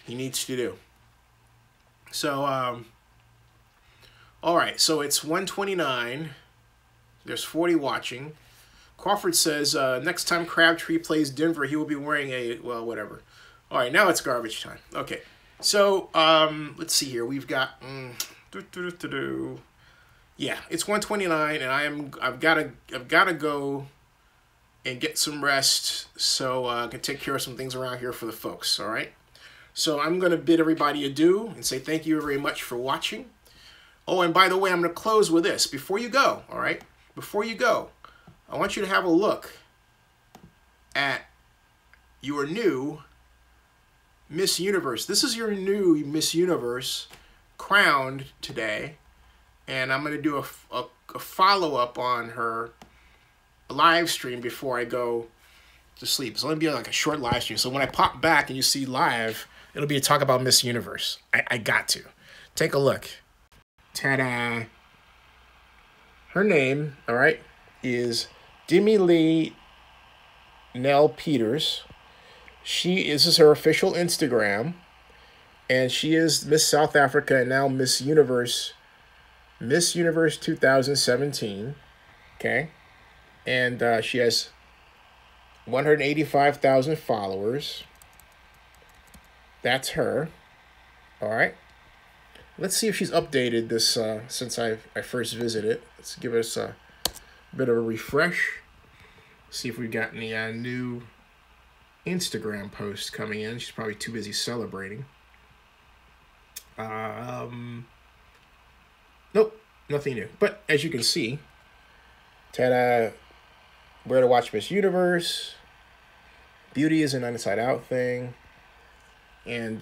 [SPEAKER 1] He needs to do. So, all right, so it's 1:29. There's 40 watching. Crawford says, next time Crabtree plays Denver, he will be wearing well, whatever. All right, now it's garbage time. Okay, so let's see here. We've got, yeah, it's 1:29, and I've got to go and get some rest so I can take care of some things around here for the folks. All right. So I'm going to bid everybody adieu and say thank you very much for watching. Oh, and by the way, I'm going to close with this. Before you go, all right? Before you go, I want you to have a look at your new Miss Universe. This is your new Miss Universe crowned today. And I'm going to do a follow-up on her live stream before I go to sleep. It's only be a short live stream. So when I pop back and you see live, it'll be a talk about Miss Universe. I got to. Take a look. Ta-da. Her name, all right, is Demi Lee Nell Peters. This is her official Instagram. And she is Miss South Africa and now Miss Universe 2017. Okay. And she has 185,000 followers. That's her. All right. Let's see if she's updated this since I first visited. Let's give us a bit of a refresh. See if we've got any new Instagram posts coming in. She's probably too busy celebrating. Nope, nothing new. But as you can see, ta-da, where to watch Miss Universe. Beauty is an inside out thing. And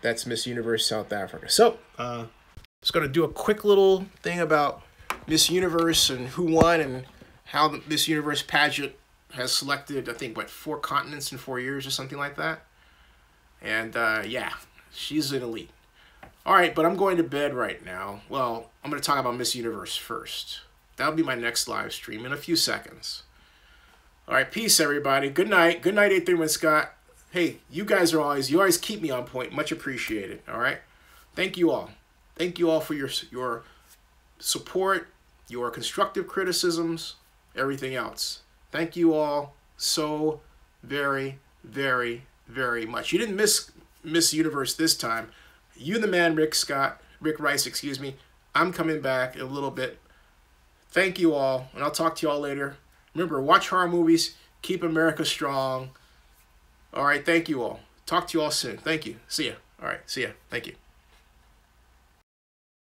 [SPEAKER 1] that's Miss Universe South Africa. So, just going to do a quick little thing about Miss Universe and who won and how the Miss Universe pageant has selected, I think, 4 continents in 4 years or something like that. And, yeah, she's an elite. All right, but I'm going to bed right now. Well, I'm going to talk about Miss Universe first. That'll be my next live stream in a few seconds. All right, peace, everybody. Good night. Good night, 831 Scott. Hey, you guys you always keep me on point. Much appreciated, all right? Thank you all. Thank you all for your support, your constructive criticisms, everything else. Thank you all so very, very, very much. You didn't miss Miss Universe this time. You the man, Rick Rick Rice, excuse me. I'm coming back in a little bit. Thank you all, and I'll talk to you all later. Remember, watch horror movies. Keep America strong. All right, thank you all. Talk to you all soon. Thank you. See ya. All right, see ya. Thank you.